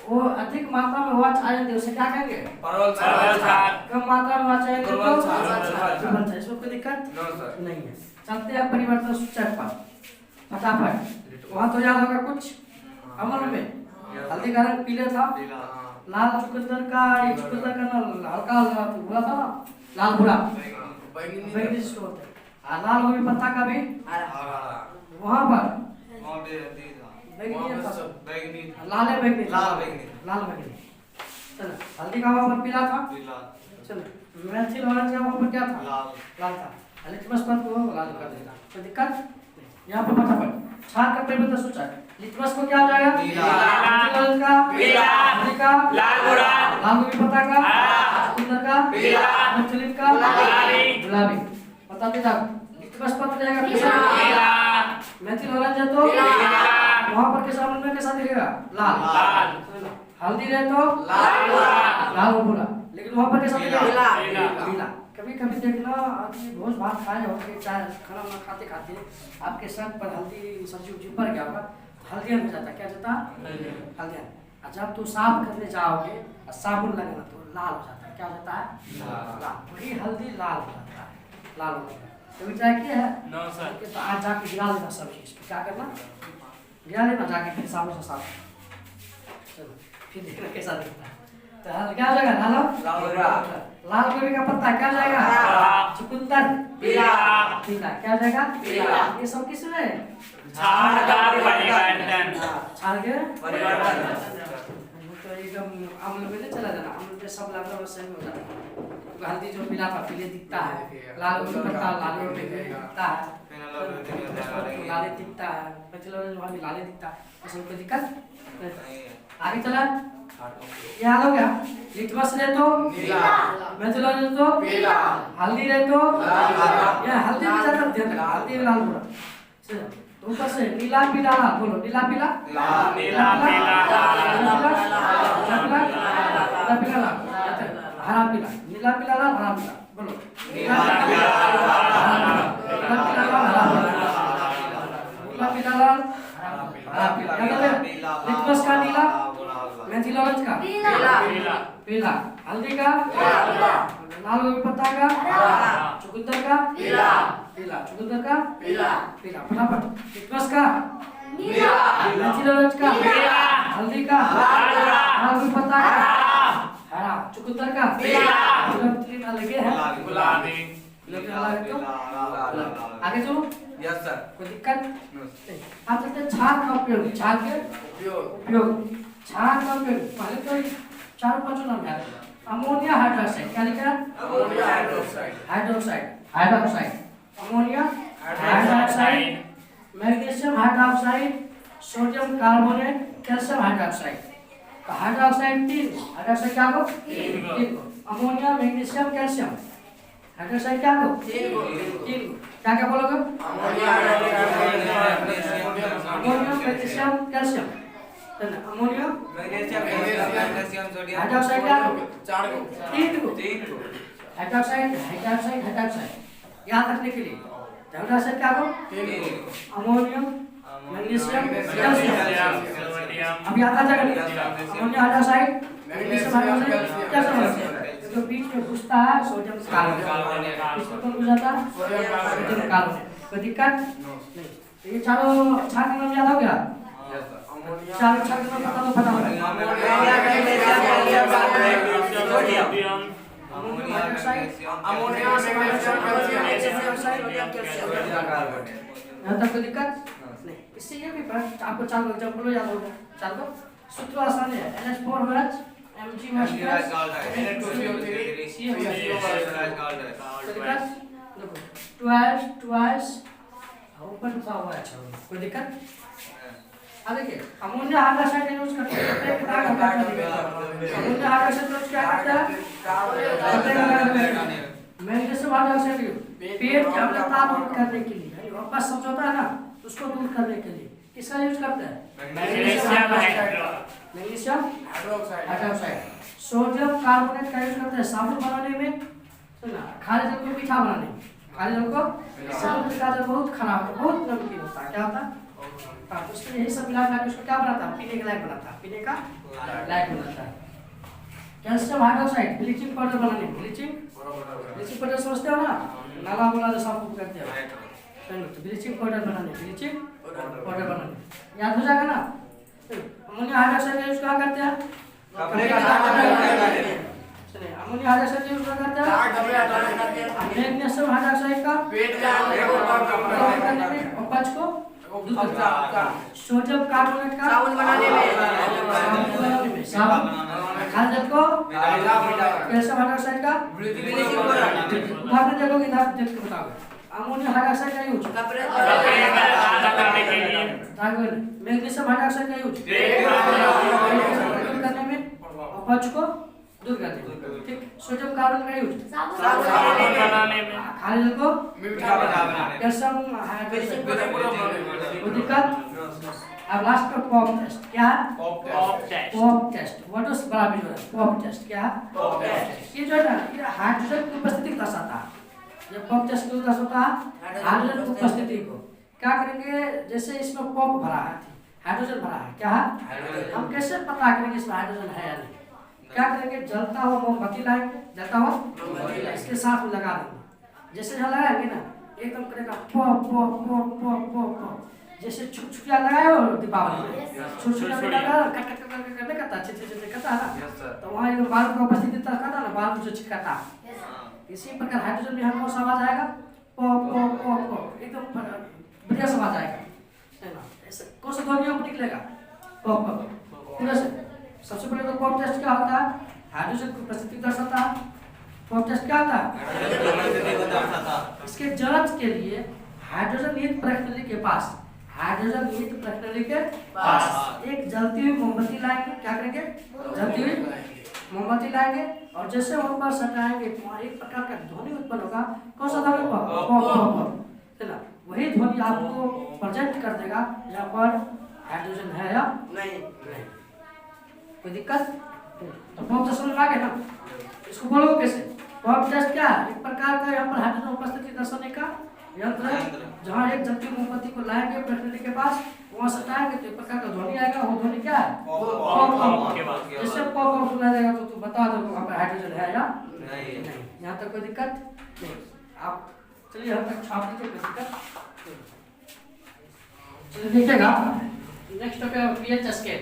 वो अधिक मात्रा में हुआ चाहिए उसे क्या कहेंगे? परवल छाल। कम मात्रा में हुआ चाहिए तो दुर्बल छाल। इसमें कोई दिक्कत नहीं है। चलते हैं परिवर्तन सूचक पर फटाफट। वहाँ तो याद होगा कुछ अमल में हल्दी का रंग पीले था, लाल चुकंदर का हल्का भूरा था ना, लाल भूरा बैगनी से होता है। लाल गोभी पत्ता का भी वहाँ पर बैगनी लाल बैगनी। चलो हल्दी का वहाँ पर पीला था। चलो मेथिल ऑरेंज का वहाँ पर क्या था? लाल था। लिटमस पद को लाल कर देगा। कोई दिक्कत? यहाँ पर फटाफट छाल का परिवर्तन सूचक। लिटमस को क्या हो जाएगा? मेथिल का पीला, हल्दी का लाल भूरा, लाल गोभी पत्ता का चुकंदर का पीला, मेथिल का गुलाबी। बताते जाओ। लिटमस पद हो जाएगा पीला, मेथिल ऑरेंज है तो वहाँ पर कैसा अमल में कैसा दिखेगा? लाल। हल्दी रहे तो लाल भूरा, लेकिन वहाँ पर कैसा दिखेगा? पीला। कभी कभी देखना आदमी भोज भात खाए होंगे, चाय खाना ना खाते खाते आपके शर्ट पर हल्दी सब्जी उब्जी पर गया होगा, हल्दिया हो जाता। क्या जाता? हल्दिया। जब तू साफ करने जाओगे और साबुन लगेगा तो लाल हो जाता है। क्या हो जाता है? लाल। वही हल्दी लाल हो जाता है, लाल हो जाता है। कभी ट्राई किया है? तो आज जाके गिरा लेना सब चीज। क्या करना? गिरा लेना जाके, फिर साबुन से साफ। चलो फिर देखना कैसा दिखता है। तो क्या हो जाएगा? लाल गोभी का पत्ता क्या हो जाएगा? चुकंदर पीला। क्या हो जाएगा? ये सब किस में? छाल के तो एकदम अम्ल में नहीं चला जाना। अम्ल पे सब लगभग सही हो जाता है। हल्दी जो पीला था पीले दिखता है, लाल गोभी पत्ता लाल गोभी दिखता है, लाले दिखता है, मेथिल ऑरेंज वहाँ भी लाले दिखता है। इसमें कोई दिक्कत? आगे चला याद हो गया। लिटमस रहे तो मेथिल ऑरेंज तो हल्दी रहे तो या हल्दी में ज्यादा ध्यान रखना, हल्दी में लाल भूरा। चलो ऊपर से नीला पीला लाल बोलो। नीला पीला हरा पीला। नीला पीला लाल हरा पीला बोलो। नीला पीला लाल हरा पीला। लिटमस का नीला, मेथिल ऑरेंज का पीला, हल्दी का लाल गोभी पत्ता का चुकंदर का पीला, चुकंदर का पीला। फटाफट लिटमस का मेथिल ऑरेंज का हल्दी का लाल गोभी पत्ता का हरा, चुकंदर का पीला लगे हैं गुलाबी। आगे चलो। Yes sir. कोई दिक्कत नहीं। आप चलते हैं छाल का उपयोग। छाल के उपयोग। छाल का उपयोग पहले तो 4-5 नाम याद है। Ammonia hydroxide. क्या लिखा है? Ammonia hydroxide. Ammonia hydroxide, magnesium hydroxide, sodium carbonate, calcium hydroxide. तो हाइड्रोक्साइड 3। हाइड्रोक्साइड क्या हो? 3। अमोनिया मैग्नीशियम कैल्शियम हाइड्रोक्साइड क्या हो? 3। क्या बोलोगे? Ammonia magnesium calcium. Ammonia magnesium sodium hydroxide क्या हो? 3 को। हाइड्रोक्साइड याद रखने के लिए हाइड्रोक्साइड क्या हो? 3 को। Ammonium magnesium calcium. अभी आता जाएगा ammonium hydroxide magnesium hydroxide calcium. जो बीच में घुसता है सोडियम कार्बोनेट, इसको कौन घुसाता है? Sodium carbonate. कोई दिक्कत नहीं। ये चारों क्षार का नाम याद हो गया? चारों क्षार का नाम बता दो फटाफट। Ammonium hydroxide, ammonium hydroxide. यहाँ तक कोई दिक्कत नहीं। इससे ये भी आपको चार एग्जांपल याद होगा। चार को सूत्र आसान है। NH4OH Mg ट्वाइस ऊपर लिखा हुआ है। कोई दिक्कत? देखिए अमोनिया हाइड्रोक्साइड यूज करते हैं। अमोनिया हाइड्रोक्साइड यूज क्या करता है? मैग्नीशियम हाइड्रोक्साइड पेट की अम्लता दूर करने के लिए, वापस समझौता है ना, उसको दूर करने के लिए किसका यूज करते हैं? Magnesium hydroxide. सोडियम कार्बोनेट का यूज करते हैं साबुन बनाने में, खारे जल को मीठा बनाने में। खारे जल को साबुन का जल बहुत खराब है, बहुत नमकीन होता है, क्या होता है? उसमें यही सब मिला के उसको क्या बनाता है? पीने के लायक बनाता है, पीने का लायक बनाता है। कैल्शियम हाइड्रोक्साइड ब्लीचिंग पाउडर बनाने, ब्लीचिंग पाउडर समझते हो ना, नाला वाला जो साबुन करते हैं, ब्लीचिंग पाउडर बनाने, ब्लीचिंग पाउडर बनाने याद हो जाएगा ना। अमोनिया हाइड्रोक्साइड यूज कहाँ करते हैं? अमोनिया हाइड्रोक्साइड यूज कहाँ करते हैं? मैग्नीशियम हाइड्रोक्साइड का करने में और पच को दूध का, सोडियम कार्बोनेट का साबुन बनाने में, साबुन खारे जल को, कैल्शियम हाइड्रोक्साइड का उदाहरण देखोगे, इधर देख के बताओगे। अमोनिया हाइड्रोक्साइड का यूज मैग्नीशियम हाइड्रोक्साइड का यूज करने में और पच को दूर करने में, ठीक। सोडियम कार्बोनेट का यूज खारे जल को कैल्शियम हाइड्रोक्साइड। दिक्कत? अब लास्ट का पॉप टेस्ट क्या है? Pop test. व्हाट इज बराबर जो है पॉप टेस्ट क्या है? ये जो है ना, ये हाइड्रोजन की उपस्थिति को दर्शाता है। जब पॉप टेस्ट को दर्शाता है हाइड्रोजन की उपस्थिति को, क्या करेंगे? जैसे इसमें पॉप भरा है, हाइड्रोजन भरा है, क्या है? हम कैसे पता करेंगे इसमें हाइड्रोजन है या नहीं? क्या करेंगे? जलता हुआ मोमबत्ती लाएंगे, जलता हुआ इसके साथ लगा देंगे। जैसे यहाँ लगाएंगे ना, एकदम करेगा pop pop pop pop pop, जैसे छुटछुटिया लगाए हो दीपावली में, छुटछुटिया लगा कट कट कट करने करता छे करता है ना, तो वहाँ एक बाल का उपस्थिति करता ना, बाल जो छिटकाता है। इसी प्रकार हाइड्रोजन में हमको आवाज आएगा पॉप पॉप पॉप पॉप, एकदम बढ़िया से आवाज आएगा, है ना। ऐसे कौन सा ध्वनि हमको निकलेगा? पॉप पॉप पूरा से। सबसे पहले तो पॉप टेस्ट क्या होता है? हाइड्रोजन की उपस्थिति दर्शाता है। पॉप टेस्ट क्या होता है? इसके जांच के लिए हाइड्रोजन निहित प्रणाली के पास, हाइड्रोजन निहित प्रणाली के पास एक जलती हुई मोमबत्ती लाएंगे। क्या करेंगे? जलती हुई मोमबत्ती लाएंगे और जैसे उन पर सटाएंगे एक प्रकार का ध्वनि उत्पन्न होगा। कौन सा ध्वनि? पॉप, है ना। वही ध्वनि आपको प्रेजेंट कर देगा यहाँ पर हाइड्रोजन है या नहीं। कोई दिक्कत? तो पॉप टेस्ट समझ आ गया ना? इसको बोलोगे कैसे? पॉप टेस्ट क्या है? एक प्रकार का यहाँ पर हाइड्रोजन उपस्थिति दर्शाने का यंत्र है, जहाँ एक जलती मोमबत्ती को लाएंगे प्रणाली के पास, वहाँ सटाएंगे तो एक प्रकार का ध्वनि आएगा। वो ध्वनि क्या है? पॉप। जैसे पॉप सुना जाएगा तो तू बता दो वहाँ पर हाइड्रोजन है या नहीं। यहाँ तक कोई दिक्कत नहीं। आप चलिए यहाँ तक छाप लीजिए, कोई दिक्कत। चलिए देखिएगा नेक्स्ट टॉपिक पीएच स्केल।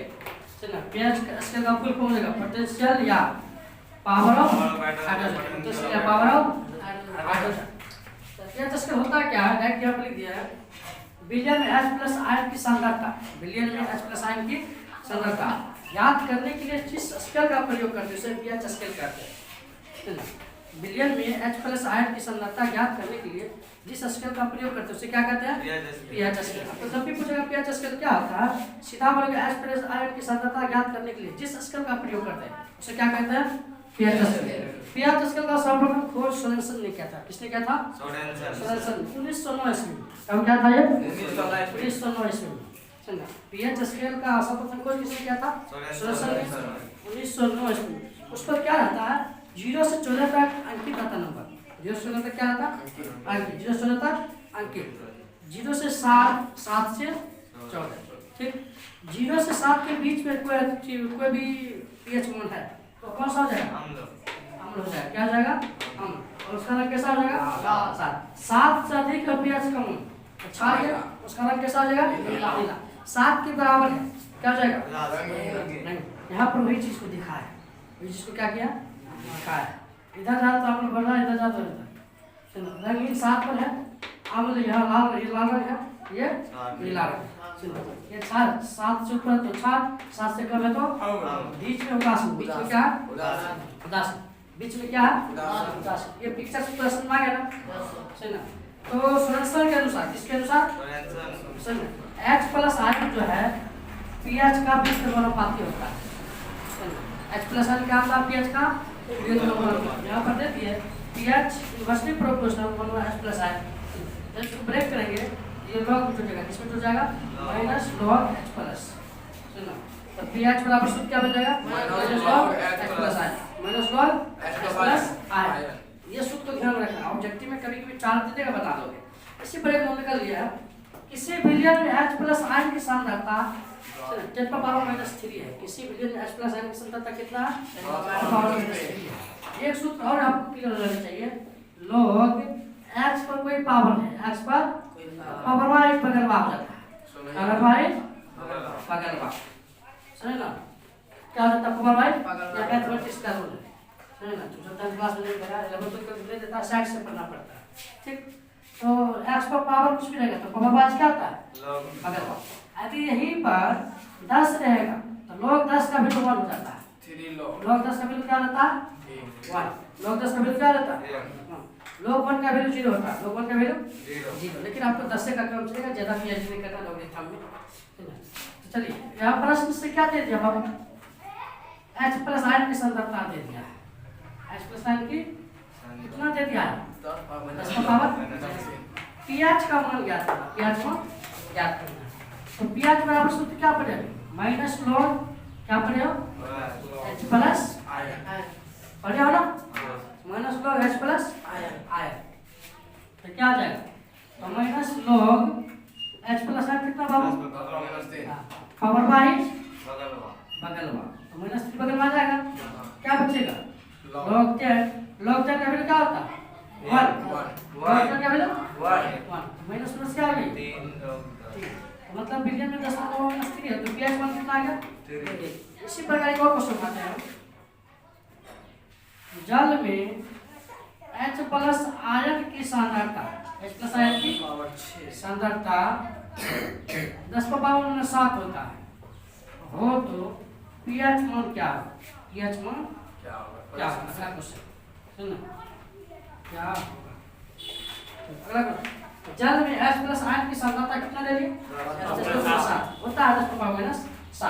चलिए पीएच स्केल का फुल फॉर्म होगा पोटेंशियल या पावर ऑफ हाइड्रोजन। पोटेंशियल या power of hydrogen. PH scale होता क्या है? डायरेक्ट यहाँ पर लिख दिया है, बिलियन में H प्लस आयन की सांद्रता, बिलियन में H प्लस आयन की सांद्रता याद करने के लिए जिस स्केल का प्रयोग करते हैं उसे पीएच स्केल कहते हैं। बिलियन में H प्लस आयन की सांद्रता ज्ञात करने के लिए जिस स्केल का प्रयोग करते हैं उसे क्या कहते हैं? PH scale. तो जब भी पूछेगा पीएच स्केल क्या होता है, सीधा बोलोगे H प्लस आयन की सांद्रता ज्ञात करने के लिए जिस स्केल का प्रयोग करते हैं उसे क्या कहते हैं? PH scale. पीएच स्केल का सर्वप्रथम खोज सोरेनसन ने किया था। किसने किया था? सोरेनसन। 1909 ईस्वी। कब क्या था ये? 1909 ईस्वी में। पीएच स्केल का सर्वप्रथम खोज किसने किया था? सोरेनसन ने 1909 ईस्वी। उस पर क्या रहता है? 0 से 14 तक अंकित रहता नंबर। 0 से 14 तक क्या रहता? अंकित। 0 से 14 तक अंकित। 0 से 7 से 14। ठीक, 0 से 7 के बीच में कोई भी pH मान है तो कौन सा हो जाएगा? अम्ल हो जाएगा। क्या हो जाएगा? अम्ल। और उसका रंग कैसा हो जाएगा? 7 से अधिक pH का मान क्षार है, उसका रंग कैसा हो जाएगा? नीला। 7 के बराबर है, क्या हो जाएगा? नहीं, यहाँ पर वही चीज को दिखा है, वही चीज को क्या किया? दिखा है। इधर जा तो अम्ल बढ़ रहा है, इधर जा तो इधर। रंगीन 7 पर है, अम्ल यहाँ लाल रंग है, ये नीला रंग। ये क्षार 7 से ऊपर तो क्षार, 7 से कम है तो बीच में उदासीन। बीच में क्या है? उदासीन। बीच में क्या है? उदासीन। ये पिक्चर प्रश्न में आ गया ना? सुना। तो सोरेनसन के अनुसार, किसके अनुसार? सुन, H+ आयन जो है pH का व्युत्क्रमानुपाती होता है। H+ आयन क्या होता है? pH का व्युत्क्रमानुपाती। यहाँ पर देखिए pH inversely proportional H+ ion. जब इसको ब्रेक करेंगे ये लॉग में जुड़ेगा, किसमें जुड़ जाएगा? -log H+। सुनो, तो pH बराबर सूत्र क्या बन जाएगा? -log H+ ion. -log H+ ion. ये सूत्र तो ध्यान रखना, ऑब्जेक्टिव में कभी-कभी 4 दे देगा, बता दोगे। इसी पर एक नोट कर लिया, किसी विलयन में H+ आयन की सांद्रता 10⁻³ है। किसी विलयन में H+ आयन की सांद्रता कितना है? 10⁻³ है। एक सूत्र और आपको क्लियर रहना चाहिए, log H पर कोई पावर है, H पर पावर बगलवा हो जाता है। बगलवा, समझ ना? क्या होता है पावर? या मैथमेटिक्स का रूल है, समझ ना? जो 10th क्लास में लेकर 11th तक ले देता है, साइड से पढ़ना पड़ता है। ठीक, तो X पर पावर कुछ भी रहेगा तो पावर क्या होता है? बगलवा। यदि यहीं पर 10 रहेगा तो log 10 का वैल्यू 1 हो जाता है। log 10 का वैल्यू क्या रहता है? 1। log 10 का वैल्यू क्या रहता है? log 1 का वैल्यू 0 होता है। log 1 का वैल्यू 0। लेकिन आपको 10 से का काम चलेगा, ज्यादा पीएच नहीं करना लॉगरिथम में। तो चलिए यहाँ प्रश्न से क्या दे दिया बाबू? H+ आयन की सांद्रता दे दिया है। H+ आयन की कितना दे दिया है? 10⁻। pH का मान ज्ञात करना, pH मान ज्ञात करना। तो pH बराबर सूत्र क्या पड़ेगा? -log क्या पड़ेगा? H+ आयन पढ़े हो ना? -log H+ ion. तो क्या आ जाएगा? तो -log H+ आयन कितना बाबू? पावर बाई बगलवा, तो -3 बगलवा आ जाएगा। क्या बचेगा? log 10। log 10 का वैल्यू क्या होता है? 1। log 10 का वैल्यू 1। -+ क्या आ गई? 3। मतलब विलयन में 10⁻³ है, तो pH मान कितना आ गया? 3। इसी प्रकार एक और क्वेश्चन आते हैं, जल में H+ आयन की सांद्रता, H+ आयन की सांद्रता 10⁻⁷ होता है हो तो pH मान क्या होगा? pH मान क्या होगा? अगला क्वेश्चन सुनो, क्या होगा? अगला क्वेश्चन, जल में H+ आयन की सांद्रता कितना ले ली? 10⁻⁷ होता है। 10⁻⁷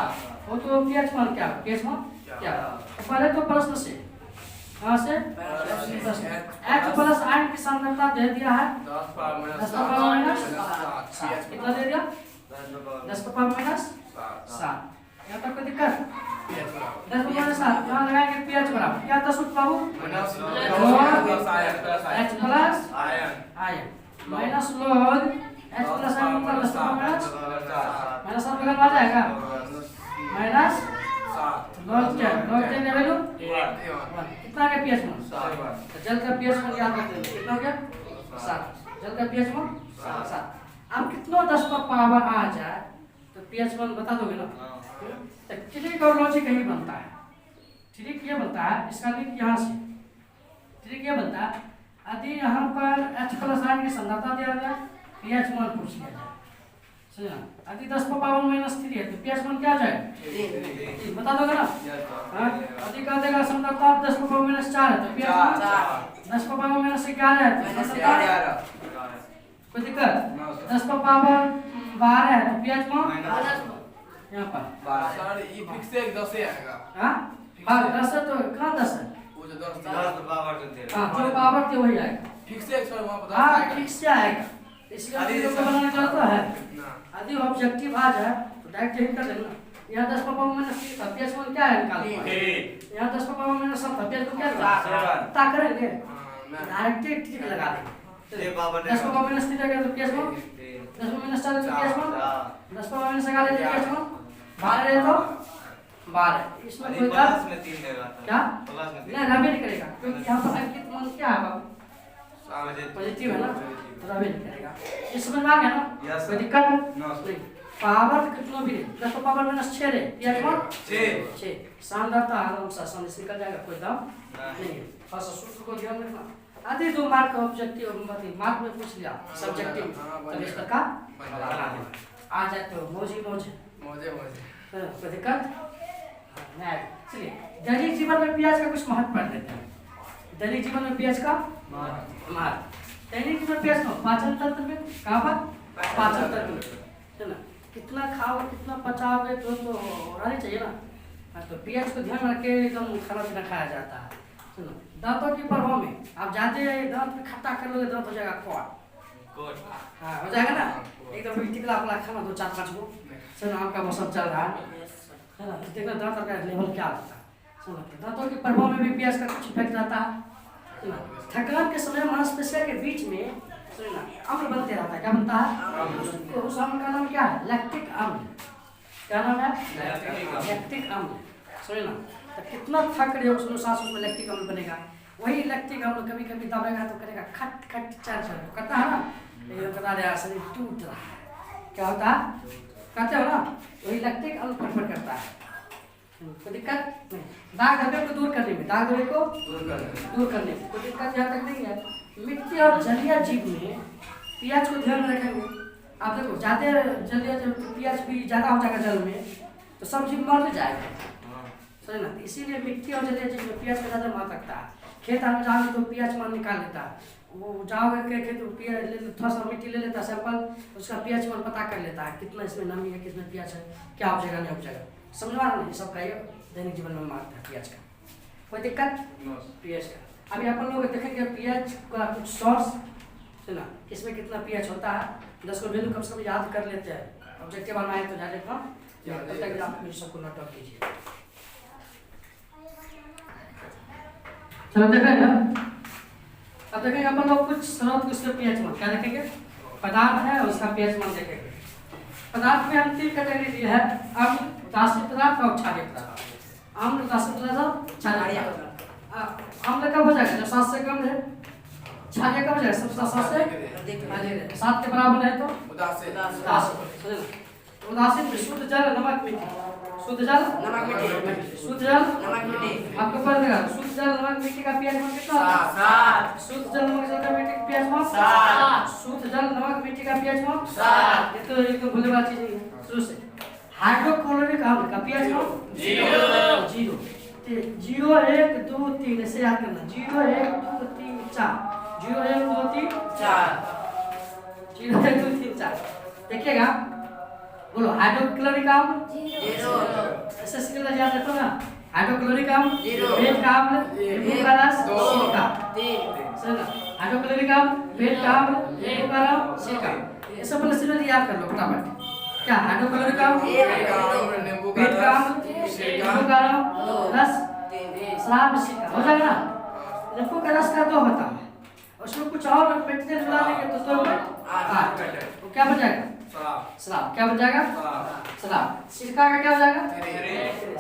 हो तो pH मान क्या होगा? pH मान क्या होगा? पहले तो प्रश्न से, कहाँ से? H+ आयन की सांद्रता दे दिया है 10⁻⁷ कितना दे दिया? 10⁻⁷। यहाँ तक कोई दिक्कत? 10⁻⁷ यहाँ लगाएंगे pH बराबर क्या था सूत्र बाबू? H+ ion -log H+ ion मतलब 10⁻⁷ -7 बगल आ जाएगा, -log 10 का वैल्यू 1। कितना का pH मान? तो जल का pH मान याद रखते हैं, कितना हो गया? 7। जल का pH मान 7। अब कितना 10 पर पावर आ जाए तो pH मान बता दोगे ना? तो ट्रिक और लॉजिक यही बनता है। ट्रिक ये बनता है, इसका लिंक यहाँ से। ट्रिक ये बनता है, यदि यहाँ पर H+ आयन की सांद्रता दिया जाए, pH मान पूछ लिया जाए, समझना? यदि 10⁻⁻³ है तो pH मान क्या आ जाए? 3 बता दोगे ना? हाँ, यदि कह देगा सांद्रता 10⁻⁴ है तो pH मान 10⁻⁻11 है तो सांद्रता कोई दिक्कत? 10⁻12 है तो pH मान यहाँ पर सर ये फिक्स है 10 से आएगा। हाँ 10 है तो कहाँ 10 है? वो जो 10 हाँ जो पावर थे वही आएगा। फिक्स है सर वहाँ पर 10 हाँ आएगा। फिक्स से आएगा, इसलिए हम लोग बनाना चाहता है। यदि ऑब्जेक्टिव आ जाए तो डायरेक्ट यही कर देना, यहाँ 10⁻⁻³ था, pH मान क्या है निकाल? यहाँ 10⁻⁻⁷ था, pH मान क्या था? ता करेंगे डायरेक्ट ठीक लगा देंगे। ये बाबा ने 10 को बाबा माइनस 3 करेगा तो पीएच में 10 को माइनस 4 तो पीएच में 10 को माइनस 11 तो पीएच में 12 है तो 12 इसमें कोई प्लस में 3 देगा क्या प्लस में 3 नहीं रबे नहीं करेगा क्योंकि यहाँ पर अंकित मान क्या है बाबू पॉजिटिव है ना तो रबे नहीं करेगा इस समझ में आ गया ना Yes, कोई sir. दिक्कत नहीं पावर कितना भी है 10 को पावर माइनस 6 है पीएच में 6 शानदार था आराम से आसानी से निकल जाएगा कोई दाम नहीं है बस सूत्र को ध्यान रखना आधे 2 मार्क का ऑब्जेक्टिव मार्क में पूछ लिया सब्जेक्टिव तब इस का बना देना आ जाए तो मौजी मौज मौजे कोई दिक्कत नहीं चलिए दैनिक जीवन में प्याज का कुछ महत्व पढ़ लेते हैं दैनिक जीवन में प्याज का महत्व दैनिक जीवन में प्याज का पाचन तंत्र में कहाँ पर पाचन तंत्र में है ना कितना खाओगे कितना पचाओगे तो रहना चाहिए ना हाँ तो प्याज को ध्यान रख के एकदम खाना पीना खाया जाता है सुनो दांतों की प्रभाव में आप जाते हैं दांत में खट्टा कर लोगे दांत हो जाएगा कॉट हाँ हो जाएगा ना एकदम टिकला अपना खाना 2-4-5 गो सुनो आम का मौसम चल रहा है ना देखना दांत का लेवल क्या होता है सुनो दांतों के प्रभाव में भी प्याज का कुछ इफेक्ट रहता है सुनो थकान के समय मांसपेशियों के बीच में सुनो अम्ल बनते रहता है क्या बनता है उस अम्ल का नाम क्या है लैक्टिक अम्ल क्या नाम है लैक्टिक अम्ल सुनो ना तो कितना थक रहे हो उसमें सांस उसमें लैक्टिक अम्ल बनेगा वही लैक्टिक अम्ल कभी कभी दबेगा तो करेगा खट खट चर करता है ना ये बता रहा शरीर टूट रहा है क्या होता है कहते हो ना वही लैक्टिक अम्ल फटफट करता है कोई दिक्कत नहीं दाग धब्बे को दूर करने में दाग धब्बे को दूर करने में कोई दिक्कत यहाँ तक नहीं है मिट्टी और जलीय जीव में प्याज को ध्यान में रखेंगे आप देखो ज़्यादा जलीय प्याज भी ज़्यादा हो जाएगा जल में तो सब जीव मर जाएगा सही ना इसीलिए मिट्टी और जलीय जीव में प्याज का ज़्यादा महत्व रखता है खेत में जाओगे तो प्याज मान निकाल लेता है वो जाओगे के खेत प्याज ले थोड़ा सा मिट्टी ले लेता है सैंपल उसका प्याज मान पता कर लेता है कितना इसमें नमी है किसमें प्याज है क्या उपजेगा नहीं उपजेगा समझवा रहा नहीं सब का ये दैनिक जीवन में मारता है प्याज का कोई दिक्कत प्याज का अभी अपन लोग देखेंगे प्याज का कुछ सोर्स सुना किसमें कितना प्याज होता है 10 को वैल्यू कम से कम याद कर लेते हैं ऑब्जेक्टिव बनाए तो जाने का तब तक आप मेरे सबको नोट डाउन कीजिए चलो देखेंगे अब देखेंगे अपन लोग कुछ स्रोत उसके पीएच मान क्या देखेंगे पदार्थ है उसका पीएच मान देखेंगे पदार्थ में हम 3 कैटेगरी दी है अम्ल दास्य पदार्थ और क्षारीय पदार्थ अम्ल दास्य पदार्थ और क्षारीय पदार्थ अम्ल कब हो जाएगा जब 7 से कम है क्षारीय कब हो जाएगा सब 7 से अधिक 7 के बराबर है तो उदासीन उदासीन में शुद्ध जल नमक मिट्टी शुद्ध जल नमक मिट्टी शुद्ध जल नमक मिट्टी आपको पता लगा शुद्ध जल नमक मिट्टी का पीएच मान कितना 7 शुद्ध जल नमक मिट्टी का पीएच मान 7 शुद्ध जल नमक मिट्टी का पीएच मान 7 ये तो एक भूलने वाली चीज है शुरू से हाइड्रोक्लोरिक अम्ल का पीएच मान 0 0 1 2 3 ऐसे याद करना 0 1 2 3 4 0 1 2 3 4 0 1 2 3 4 देखिएगा बोलो हाइड्रोक्लोरिक अम्ल 0 ऐसे सिंगल याद रखो ना हाइड्रोक्लोरिक अम्ल 0 बेट का अम्ल नींबू का रस सिरका 3 सुनो हाइड्रोक्लोरिक अम्ल बेट का अम्ल नींबू का रस सिरका ये सब पहले सिंगल याद कर लो फटाफट क्या हाइड्रोक्लोरिक अम्ल बेट का अम्ल नींबू का रस शराब सिरका हो जाएगा ना नींबू का रस का 2 होता है उसमें कुछ और मटेरियल मिला देंगे तो 2 वो क्या बन जाएगा शराब क्या बन जाएगा शराब सिरका का क्या हो जाएगा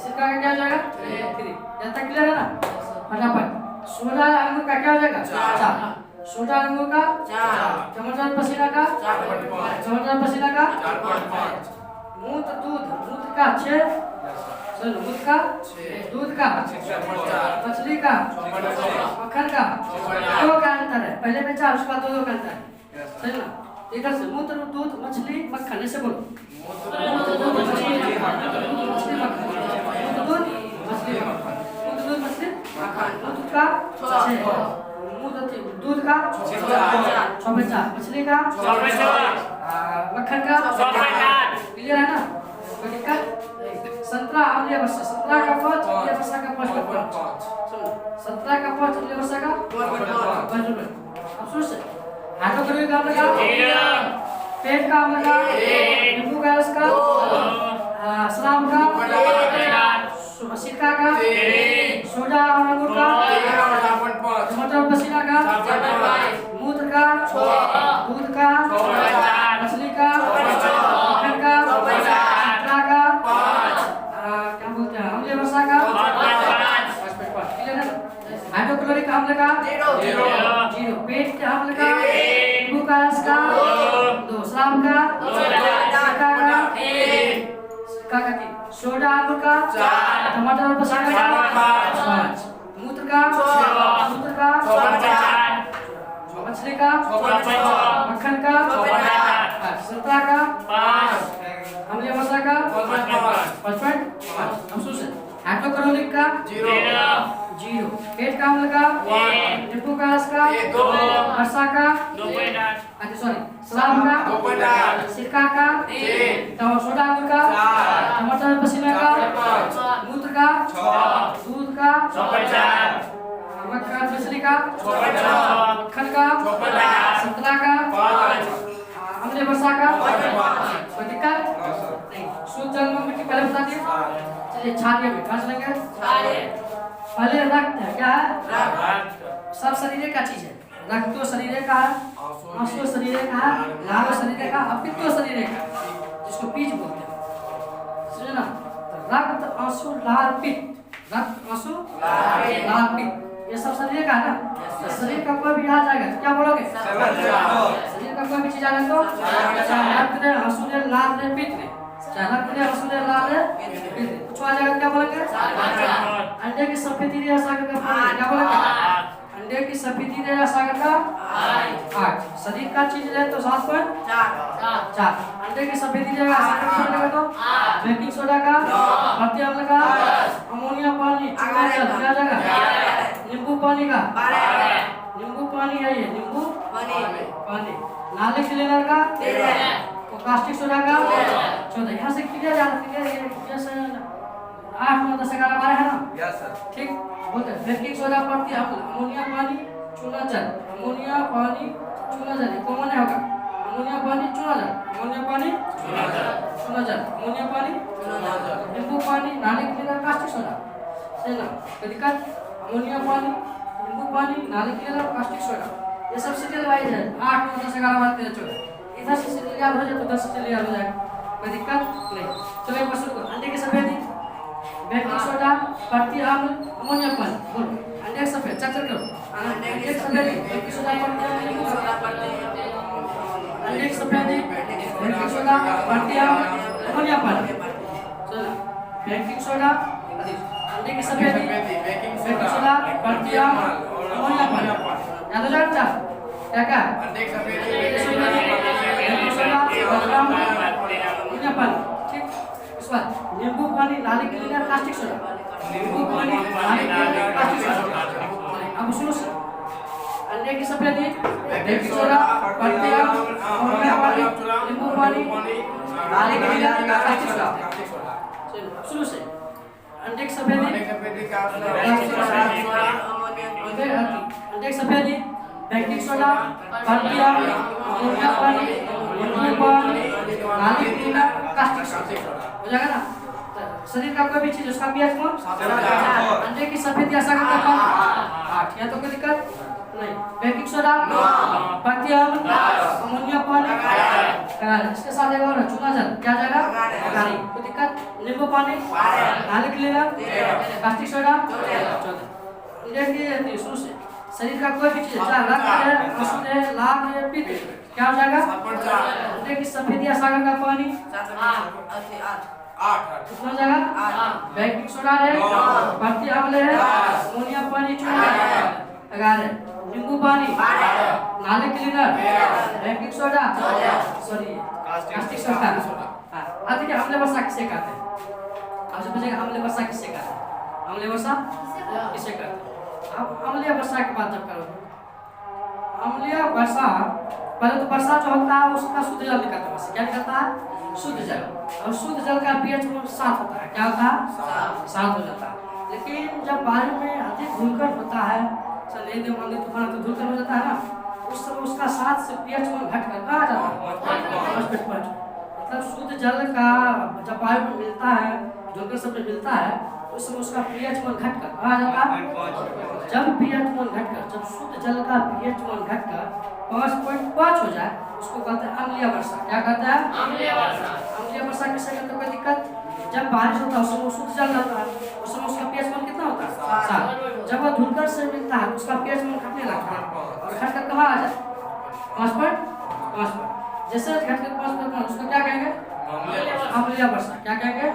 सिरका का क्या हो जाएगा 3 यहाँ तक क्लियर है ना फटाफट सोडा अंगूर का क्या हो जाएगा 4 सोडा अंगूर का 4 टमाटर पसीना का 4.5 टमाटर पसीना का 4.5 मूत्र दूध का 6 सुनो दूध का 6 दूध का मछली का मक्खन का 2 का अंतर है पहले में 4 उसके बाद 2 का अंतर है सही ना इधर से मूत्र दूध मछली मक्खन ऐसे बोलो मूत्र दूध मछली मक्खन मूत्र दूध मछली मक्खन मूत्र दूध मछली मक्खन दूध का 6 मूत्र दूध का 6.4 मछली का 6.4 मक्खन का 6.8 क्लियर है ना कोई दिक्कत संतरा अम्लीय वर्षा संतरा का फल अम्लीय वर्षा का 5.5 सुनो संतरा का फल अम्लीय वर्षा का 5.5 अब सुन से हाइड्रोक्लोरिक अम्ल का 1 पेट का अम्ल का 1 नींबू का रस का 2 शराब का 4 सिरका का 3 सोडा और अंगूर का 3 टमाटर पसीना का 4.5 मूत्र का, दूध का, मछली का, मक्खन का, अंडा का, क्या बोलते हैं अम्लीय वर्षा का, हाइड्रोक्लोरिक अम्ल का 0, पेट के अम्ल का, नींबू का रस का 2, श्राव का, सिरका का 3, सोडा अम्ल का 4, टमाटर और बसार का 5, मूत्र का 4, मछली का, मक्खन का 5, संतरा का 5, अम्लीय वर्षा का 5, हाइड्रोक्लोरिक का 0, पेट का अम्ल का 1, नींबू का रस का 2, वर्षा का 2.8, श्राव का 2.8, सिरका का 3, सोडा अम्ल का 4, टमाटर पसीना का 5, मूत्र का 6, दूध का 6.4, मक्खन मछली का 6.6, मक्खन का 6.8, संतरा का 5, अम्लीय वर्षा का 5, कोई दिक्कत नहीं। शुद्ध जल में मिट्टी पहले बता दिए, चलिए छालिए में कहाँ चलेंगे, पहले रक्त है, क्या है रक्त, सब शरीर का चीज है, रक्त शरीर का है, आंसू शरीर का है, लाल शरीर का, पित्त शरीर का, जिसको बीज बोलते हैं, समझे ना। तो रक्त आंसू लाल पित्त, रक्त आंसू लाल पित्त, ये सब शरीर का है ना। तो शरीर का कोई भी आ जाएगा तो क्या बोलोगे, शरीर का कोई भी चीज आ जाए तो रक्त रे आंसू रे लाल रे पित्त रे, रक्त रे आंसू रे लाल रे पित्त, कुछ आ जाएगा क्या बोलेंगे, अंडे की सफेदी रे सागर का क्या बोलेंगे, अंडे की सफेदी रे सागर का 8, शरीर का चीज है तो 7.4, अंडे की सफेदी रे सागर का तो बेकिंग सोडा का, भारतीय अम्ल का, अमोनिया पानी, चूना जल क्या जाएगा, नींबू पानी का, नींबू पानी है ये, नींबू पानी, नाले क्लीनर का, कास्टिक सोडा का 14, यहाँ से क्लियर याद रखिए, ये जैसे 8, 9, 10, 11, 12 है ना, यस सर, ठीक बोलते हैं। बेकिंग सोडा पड़ती है अमोनिया पानी चूना जल, अमोनिया पानी चूना जल कॉमन है होगा, अमोनिया पानी चूना जल, अमोनिया पानी चूना जल, अमोनिया पानी नींबू पानी, नाले क्लीनर, कास्टिक सोडा, सही ना, कोई दिक्कत, अमोनिया पानी, नींबू पानी, नाले क्लीनर, कास्टिक सोडा, ये सब सीरियल वाइज है, 8, 9, 10, 11, 12, 13, 14, इधर से सीरियल याद हो जाए तो 10 सीरियल याद हो जाएगा, कोई दिक्कत नहीं। चलो एक बार शुरू करो, अंडे की सफेदी, बेकिंग सोडा, पड़ती अम्ल, अमोनिया पानी, बोलो अंडे की सफेद, चल करो, अंडे की सफेदी, बेकिंग सोडा, पड़ती अम्ल, अंडे की सफेदी, बेकिंग सोडा, पड़ती अम्ल, अमोनिया पानी, चलो बेकिंग सोडा, अंडे की सफेदी, बेकिंग सोडा, पड़ती अम्ल, अमोनिया पानी, याद हो जाएगा क्या, अंडे की सफेदी, बेकिंग सोडा, अमोनिया पानी, ठीक। इस बार नींबू पानी, नाले क्लीनर, कास्टिक सोडा, नींबू पानी, नाले क्लीनर, कास्टिक सोडा। अब सुनो सर, अंडे की सफेदी, बेकिंग सोडा, पड़ती अम्ल, अमोनिया पानी, नींबू पानी, नाले क्लीनर, कास्टिक सोडा। सुनो सर, अंडे की सफेदी, अंडे की सफेदी, बेकिंग सोडा, पड़ती अम्ल, अमोनिया पानी, नींबू पानी, नाले क्लीनर, कास्टिक सोडा, हो जाएगा ना। शरीर का कोई भी चीज उसका पीएच कौन, अंडे की सफेदी ऐसा करता है 8, या तो कोई दिक्कत नहीं, बेकिंग सोडा, पड़ती अम्ल, अमोनिया पानी, इसके साथ एक और चूना जल क्या जाएगा, कोई दिक्कत, नींबू पानी, नाले क्लीनर, कास्टिक सोडा 14। देखिए शुरू से शरीर का कोई भी चीज रक्त है, आंसू है, लाल है, पित्त क्या हो जाएगा, अंडे की सफेदी सागर का पानी 8, कितना हो जाएगा, बेकिंग सोडा है, पड़ती अम्ल है, अमोनिया पानी चूना 11, नींबू पानी, नाले cleaner, baking soda, sorry caustic soda. हाँ ठीक है, अम्लीय वर्षा किसे कहते हैं, आपसे पूछेगा अम्लीय वर्षा किसे कहते हैं, अम्लीय वर्षा किसे कहते हैं। अब अम्लीय वर्षा की बात जब करोगे, अम्लीय वर्षा पहले तो वर्षा जो होता है उसका शुद्ध जल निकलता है, क्या निकलता है, शुद्ध जल, और शुद्ध जल का पीएच 7 होता है, क्या होता है, 7 हो जाता है। लेकिन जब वायु में अधिक धूलकण होता है, चलिए आंधी तूफान तो धूलकण हो जाता है ना, उस समय उसका 7 से पीएच घट कर कहाँ आ जाता है, मतलब शुद्ध जल का जब वायु में मिलता है, धूलकण सब में मिलता है, उस समय उसका pH मान घटकर कहाँ जाता है? जब pH मान घटकर, जब शुद्ध जल का pH मान घटकर 5.5 हो जाए उसको कहते हैं अम्लीय वर्षा। क्या कहते हैं? अम्लीय वर्षा। अम्लीय वर्षा किससे कहते हैं? कोई दिक्कत? जब बारिश होता है उस समय शुद्ध जल रहता है, उस समय उसका pH मान कितना होता है? 7। जब वह धुलकर से मिलता है उसका pH मान घटने लगता है और घटकर कहाँ आ जाए? 5.5 पर। जैसे घटकर 5.5 उसको क्या कहेंगे? अम्लीय वर्षा। क्या कहेंगे?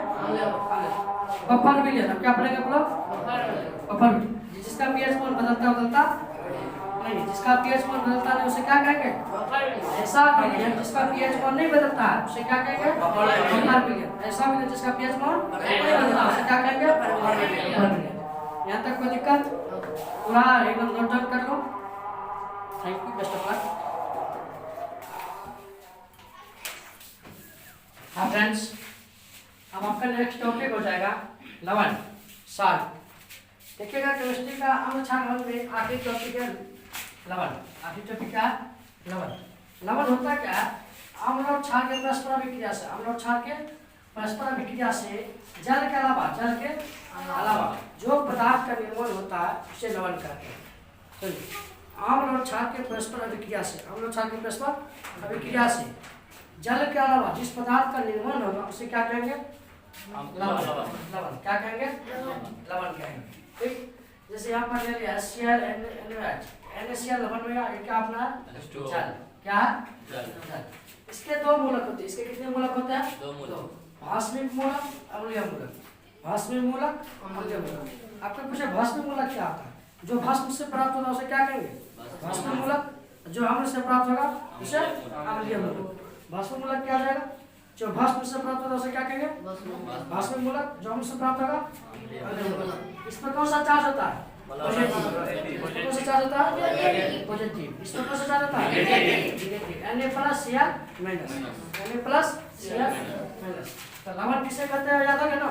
बफर विलयन। अब क्या पढ़ेंगे आप लोग? बफर विलयन। जिसका pH मान बदलता नहीं, जिसका pH मान बदलता नहीं उसे क्या कहेंगे? ऐसा विलयन जिसका pH मान नहीं बदलता है उसे क्या कहेंगे? बफर विलयन। ऐसा विलयन जिसका pH मान नहीं बदलता है उसे क्या कहेंगे? बफर विलयन। यहाँ तक कोई दिक्कत? पूरा एकदम नोट डाउन कर लो। Thank you, best of luck. हाँ फ्रेंड्स, अब आपका नेक्स्ट टॉपिक हो जाएगा लवण, साल्ट। देखिएगा केमिस्ट्री का अम्ल क्षार लवण में आखिरी टॉपिक है लवण। आखिरी टॉपिक क्या है? लवण। लवण होता क्या है? अम्ल और क्षार के परस्पर अभिक्रिया से, अम्ल और क्षार के परस्पर अभिक्रिया से जल के अलावा जो पदार्थ का निर्माण होता है उसे लवण कहते हैं। चलिए, अम्ल और क्षार के परस्पर अभिक्रिया से, अम्ल और क्षार के परस्पर अभिक्रिया से जल के अलावा जिस पदार्थ का निर्माण होगा उसे क्या कहेंगे? लवण। क्या कहेंगे? लवण कहेंगे। ठीक, जैसे यहाँ पर ले लिया HCl NaCl लवण में क्या अपना जल। क्या है? जल। इसके दो मूलक होते हैं। इसके कितने मूलक होते हैं? दो। भास्मिक मूलक, अम्लीय मूलक। भास्मिक मूलक, अम्लीय मूलक। आपको पूछे भास्मिक मूलक क्या होता है? जो भस्म से प्राप्त होगा उसे क्या कहेंगे? भास्मिक मूलक। जो अम्ल से प्राप्त होगा उसे अम्लीय मूलक। भास्मिक मूलक क्या हो जाएगा? जो भस्म से प्राप्त होगा उसे क्या कहेंगे? भास्मिक मूलक। जो अम्ल से प्राप्त होगा अम्लीय मूलक। इसमें कौन सा चार्ज होता है? पॉजिटिव। कौन सा चार्ज होता है? पॉजिटिव। इसमें कौन सा चार्ज होता है? नेगेटिव। Na+Cl-। Na+Cl-। तो लवण किसे कहते हैं? याद होगा ना?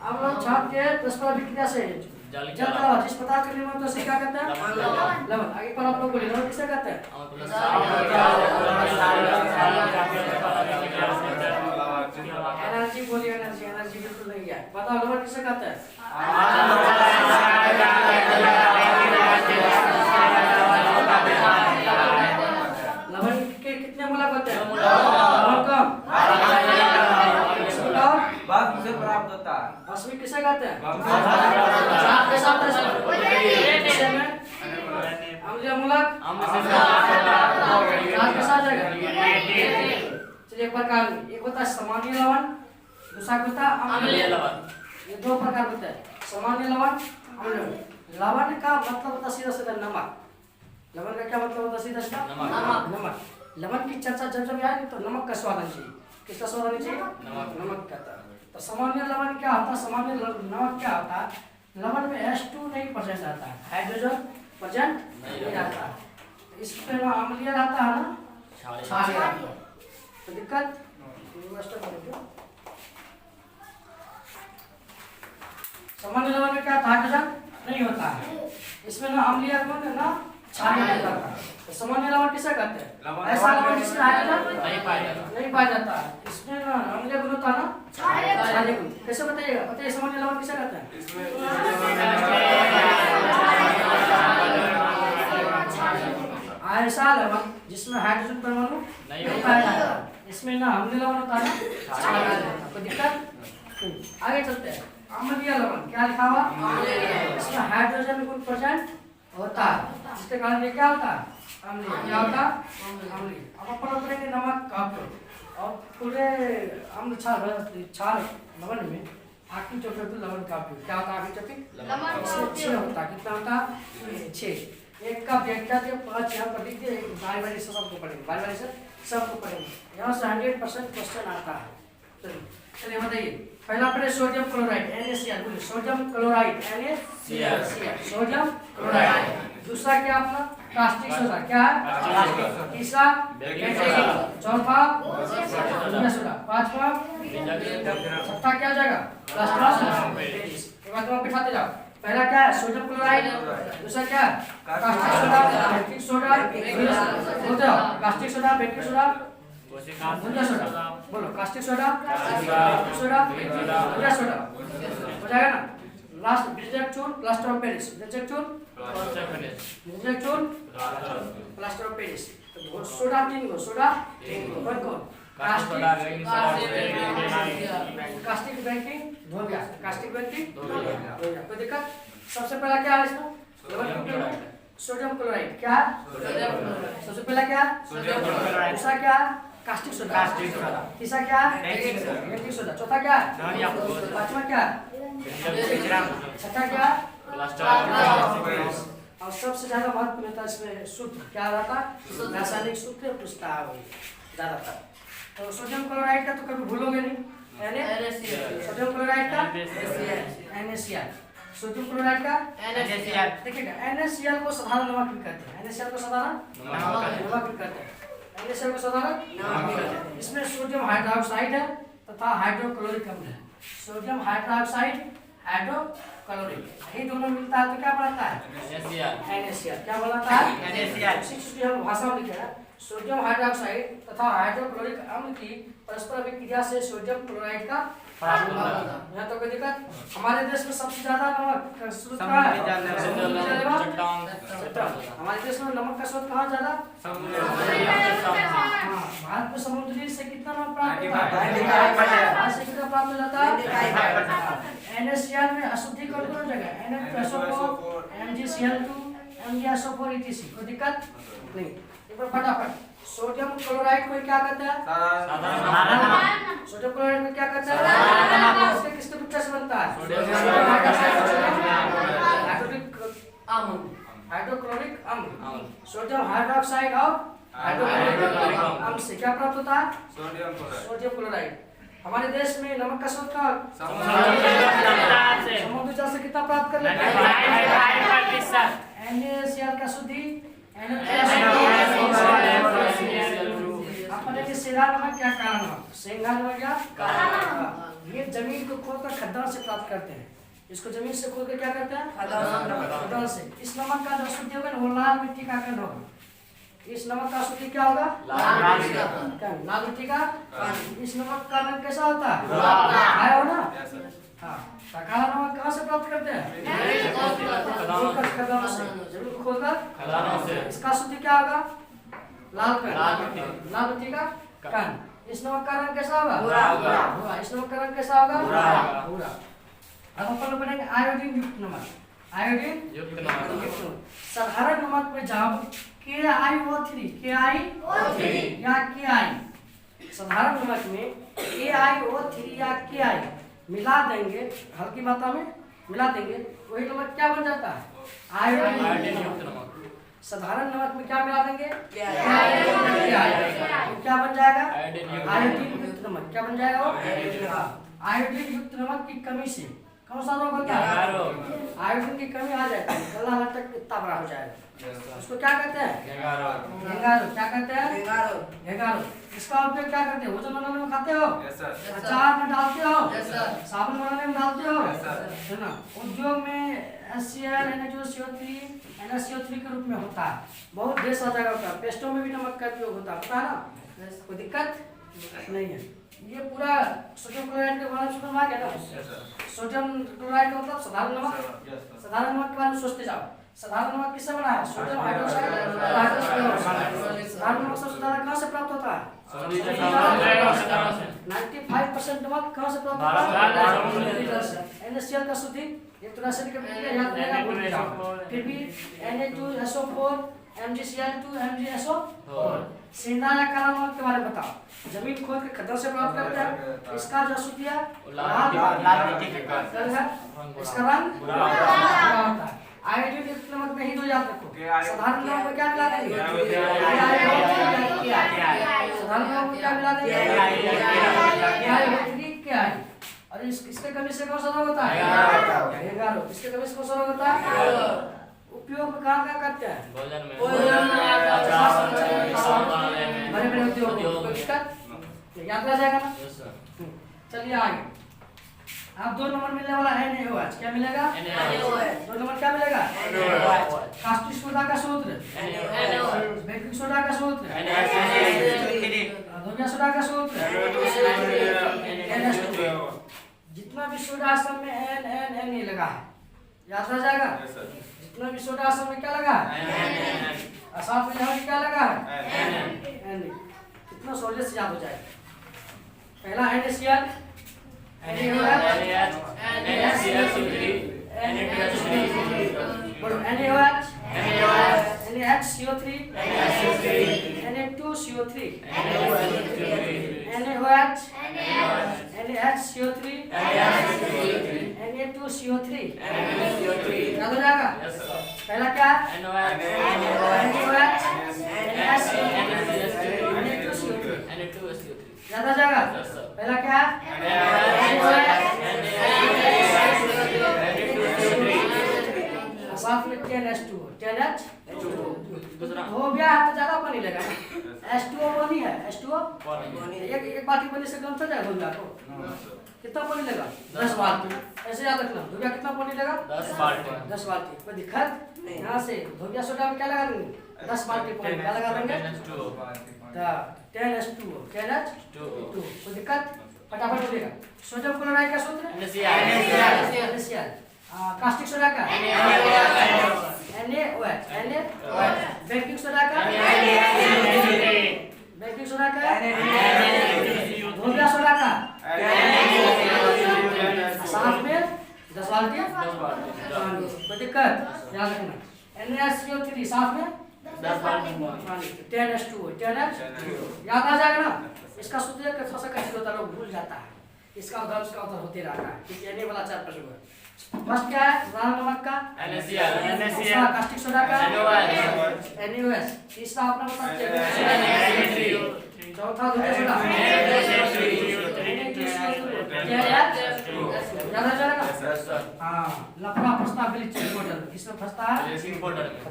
अम्ल और क्षार के परस्पर अभिक्रिया से जल के अलावा जिस पदार्थ का निर्माण होता है उसे क्या कहते हैं? लवण। आगे पर आप लोग बोलिए, लवण किसे कहते हैं? एनर्जी बोलिए, एनर्जी बिल्कुल नहीं है। बताओ लवण किसे कहते हैं? लवण के कितने मूलक होते हैं? कम। भस्म से प्राप्त होता है। भस्म किसे कहते हैं? क्षार के साथ अम्लीय मूलक क्षार के साथ जाएगा। चलिए, प्रकार एक होता है सामान्य लवण, दूसरा होता है अम्लीय लवण। ये दो प्रकार होते हैं, सामान्य लवण, अम्लीय। लवण का मतलब होता है सीधा सीधा नमक। लवण का क्या मतलब होता है? सीधा सीधा नमक। लवण की चर्चा जब आए तो नमक का स्वाद आना चाहिए। किसका स्वाद आना चाहिए? नमक का। तो सामान्य लवण क्या होता है? सामान्य नमक क्या होता है? लवण में H2 नहीं प्रेजेंट रहता है, हाइड्रोजन प्रेजेंट नहीं रहता है। इसमें अम्लीय रहता है ना, क्षारीय रहता है। तो दिक्कत सामान्य लवण में क्या हाइड्रोजन नहीं होता है। इसमें ना अम्लीय गुण ना क्षारीय रहता है। तो सामान्य लवण किसे कहते हैं? ऐसा लवण जिसमें हाइड्रोजन नहीं पाया जाता है। इसमें ना अम्लीय गुण होता है ना क्षारीय गुण। कैसे बताइएगा? बताइए, सामान्य लवण किसे कहते हैं? ऐसा लवण जिसमें हाइड्रोजन परमाणु नहीं पाया जाता है। इसमें ना अम्लीय लवण होता है ना क्षारीय। तो दिक्कत। आगे चलते हैं। अम्लीय लवण क्या लिखा हुआ? इसमें हाइड्रोजन गुण प्रेजेंट होता है, जिसके कारण ये क्या होता है? अम्लीय। क्या होता है? अम्लीय। अब अपन करेंगे नमक का उपयोग और पूरे अम्ल क्षार लवण में आखिरी टॉपिक लवण का उपयोग। क्या होता है आखिरी टॉपिक? लवण। 6 होता है। कितना होता है? 6। एक का व्याख्या दिया 5 यहाँ पर लिख दिए। बारी से सबको पढ़ेंगे, बारी से सबको पढ़ेंगे। यहाँ से 100% क्वेश्चन आता है। चलिए बताइए, पहला पढ़े सोडियम क्लोराइड NaCl। बोलिए sodium chloride NaCl, sodium chloride. दूसरा क्या अपना? Caustic soda. क्या है? तीसरा चौथा सोडा, पांचवा छठा क्या हो जाएगा? एक बार तुम बिठाते जाओ। पहला क्या है? Sodium chloride. दूसरा क्या है? Caustic soda, baking soda. बोलते हो कास्टिक सोडा, बेकिंग सोडा, भुंजा सोडा। बोलो कास्टिक सोडा, सोडा, भुंजा सोडा। हो जाएगा ना। लास्ट बेंजोइक चून प्लास्टर ऑफ पेरिस, बेंजोइक चून बेंजोइक चून प्लास्टर ऑफ पेरिस। तो सोडा 3 गो, सोडा 3 गो, कौन कास्टिक बेकिंग हो गया, कास्टिक बेकिंग हो गया, कोई दिक्कत। सबसे पहला क्या है इसमें, सोडियम क्लोराइड, क्या सबसे पहला क्या, दूसरा क्या, कास्टिक सोडा, तीसरा क्या, बेकिंग सोडा, चौथा क्या, पांचवा क्या, छठा क्या, और सबसे ज्यादा महत्वपूर्ण था इसमें सूत्र क्या रहता, रासायनिक सूत्र पूछता है ज्यादातर। तो सोडियम क्लोराइड का तो कभी भूलोगे नहीं, सोडियम क्लोराइड का NaCl, सोडियम क्लोराइड का NaCl। देखिएगा NaCl को साधारण नमक भी कहते हैं, NaCl को साधारण नमक भी कहते हैं, NaCl को साधारण नमक भी कहते हैं। इसमें सोडियम हाइड्रोक्साइड है तथा हाइड्रोक्लोरिक अम्ल है, सोडियम हाइड्रोक्साइड हाइड्रोक्लोरिक, ये दोनों मिलता है तो क्या बनता है, NaCl। क्या बनता है, NaCl। 6 हम भाषा में लिखे हैं, सोडियम हाइड्रोक्साइड तथा हाइड्रोक्लोरिक अम्ल की परस्पर अभिक्रिया से सोडियम क्लोराइड का यहाँ तो कोई दिक्कत। हमारे देश में सबसे ज्यादा नमक का स्रोत कहाँ है, हमारे देश में नमक का स्रोत कहाँ ज्यादा, भारत में समुद्री से कितना नमक प्राप्त होता है, से कितना प्राप्त हो जाता है। NaCl में अशुद्धि कौन कौन जगह, Na2SO4, MgCl2, MgSO4 etc। कोई दिक्कत नहीं। फटाफट सोडियम क्लोराइड को क्या कहते हैं, सोडियम क्लोराइड को क्या कहते हैं, इसके किसके टुकड़े से बनता है, हाइड्रोक्लोरिक अम्ल, सोडियम हाइड्रोक्साइड और हाइड्रोक्लोरिक अम्ल से क्या प्राप्त होता है, सोडियम क्लोराइड। हमारे देश में नमक का स्रोत का समुद्री जल से कितना प्राप्त कर लेते हैं, NaCl का शुद्धि अपने के सेंधा नमक क्या काला नमक, सेंधा नमक क्या काला नमक, ये जमीन को खोदकर खदान से प्राप्त करते हैं, इसको जमीन से खोद कर क्या करते हैं, खदान से। इस नमक का जो अशुद्धि होगा ना वो लाल मिट्टी का कण होगा, इस नमक का अशुद्धि क्या होगा, लाल मिट्टी का। इस नमक का रंग कैसा होता है, आया हो ना। हाँ, काला नमक कहाँ से प्राप्त करते हैं, खदान से, जमीन को खोदकर। इसका अशुद्धि क्या होगा, लाल कण, लाल मिट्टी का कण। इस नमक का रंग कैसा होगा, भूरा। इस नमक का रंग कैसा होगा, भूरा। अब अपन लोग बनेंगे आयोडीन युक्त नमक, आयोडीन युक्त नमक। साधारण नमक में जब KiO3 या Ki, साधारण नमक में KiO3 या Ki मिला देंगे, हल्की मात्रा में मिला देंगे, वही नमक क्या बन जाता है, आयोडीन युक्त नमक। साधारण नमक में क्या मिला देंगे, क्या बन जाएगा, आयोडीन युक्त नमक। क्या बन जाएगा वो, आयोडीन युक्त नमक की कमी से कौन सा रोग होता है, आयोडीन की कमी आ जाती है, गला तक इतना बड़ा हो जाएगा, उसको क्या कहते हैं, घेंगारो। क्या कहते हैं, घेंगारो। इसका उपयोग क्या करते हैं, भोजन बनाने में खाते हो, अचार में डालते हो, साबुन बनाने में डालते हो, है ना। उद्योग में HCl NaCO3 के रूप में होता है, बहुत ढेर सारा जगह होता है, पेस्टों में भी नमक का उपयोग होता है, पता है ना, कोई दिक्कत नहीं है। ये पूरा सोडियम क्लोराइड के बारे में समझ आ गया ना। सोडियम क्लोराइड का मतलब साधारण नमक, साधारण नमक के बारे में सोचते जाओ। साधारण नमक किससे बना है, सोडियम हाइड्रोक्साइड, साधारण नमक सबसे ज्यादा कहाँ से प्राप्त होता है, 95% नमक कहाँ से प्राप्त होता है, NaCl का शुद्धि एक तरह से फिर भी Na2SO4 MgCl2 MgSO4। सेंधा या काला नमक के बारे में बताओ, जमीन खोद के खदान से प्राप्त करते हैं, इसका जो अशुद्धि है लाल मिट्टी का कण है, इसका रंग भूरा होता है। आयोडीन युक्त नमक में ही दो याद रखो, साधारण नमक में क्या मिला देंगे, साधारण नमक में क्या मिला देंगे, Ki। और इसके कमी से कौन सा रोग होता है, घेंगारो। इसके कमी से कौन सा रोग होता है, उपयोग कहाँ कहाँ करते हैं, बड़े बड़े उद्योग याद रह जाएगा ना। चलिए आगे, अब 2 नंबर मिलने वाला है NaOH। क्या मिलेगा, 2 नंबर क्या मिलेगा, कास्टिक सोडा का सूत्र, बेकिंग सोडा का सूत्र, सोडा का सूत्र, जितना जितना भी सोडा आश्रम में एन ये लगा है, याद रह जाएगा। जितना भी सोडा आश्रम में क्या लगा है, और साथ में यहाँ क्या लगा है, एन। कितना सोल्जर से याद हो जाएगा। पहला NaCl, NaOH, NaHCO3, Na2CO3, NaOH, NaHCO3, Na2CO3, याद हो जाएगा। पहला क्या, NaOH, Na2CO3, याद आ जाएगा। पहला क्या, साथ में 10H2O, 10H2O हो गया तो ज्यादा पानी लगा। H2O पानी है, H2O एक बाल्टी पानी से कम चल जाएगा धोबिया को। कितना पानी लगा, 10 बाल्टी। ऐसे याद रखना, धोबिया कितना पानी लगा, 10 बाल्टी। 10 बाल्टी कोई दिक्कत। यहाँ से धोबिया सोडा में क्या लगा देंगे, 10 बाल्टी पानी क्या लगा देंगे, 10H2O, 10H2O। कोई दिक्कत, फटाफट बोलेगा। सोडियम क्लोराइड का सूत्र NaCl। कास्टिक सोडा का NaOH, बेकिंग सोडा का बेकिंग सोडा का धोबिया सोडा का साथ में 10 बाल्टी। कोई दिक्कत, याद रखना। NaCO3 साथ में 10 बाल्टी 10H2O, 10H2O याद आ जाएगा ना। इसका सूत्र थोड़ा सा कैसे होता है, लोग भूल जाता है। इसका उधर उसका उधर होते रहता है, क्योंकि Na वाला 4 प्रश्न है। फर्स्ट क्या है, लाल नमक का NaCl, कास्टिक सोडा का NaOH, तीसरा अपना बताइए, चौथा धोबिया सोडा याद आ जाएगा। हाँ, लफड़ा फंसता ब्लीचिंग पाउडर, किसमें फंसता है,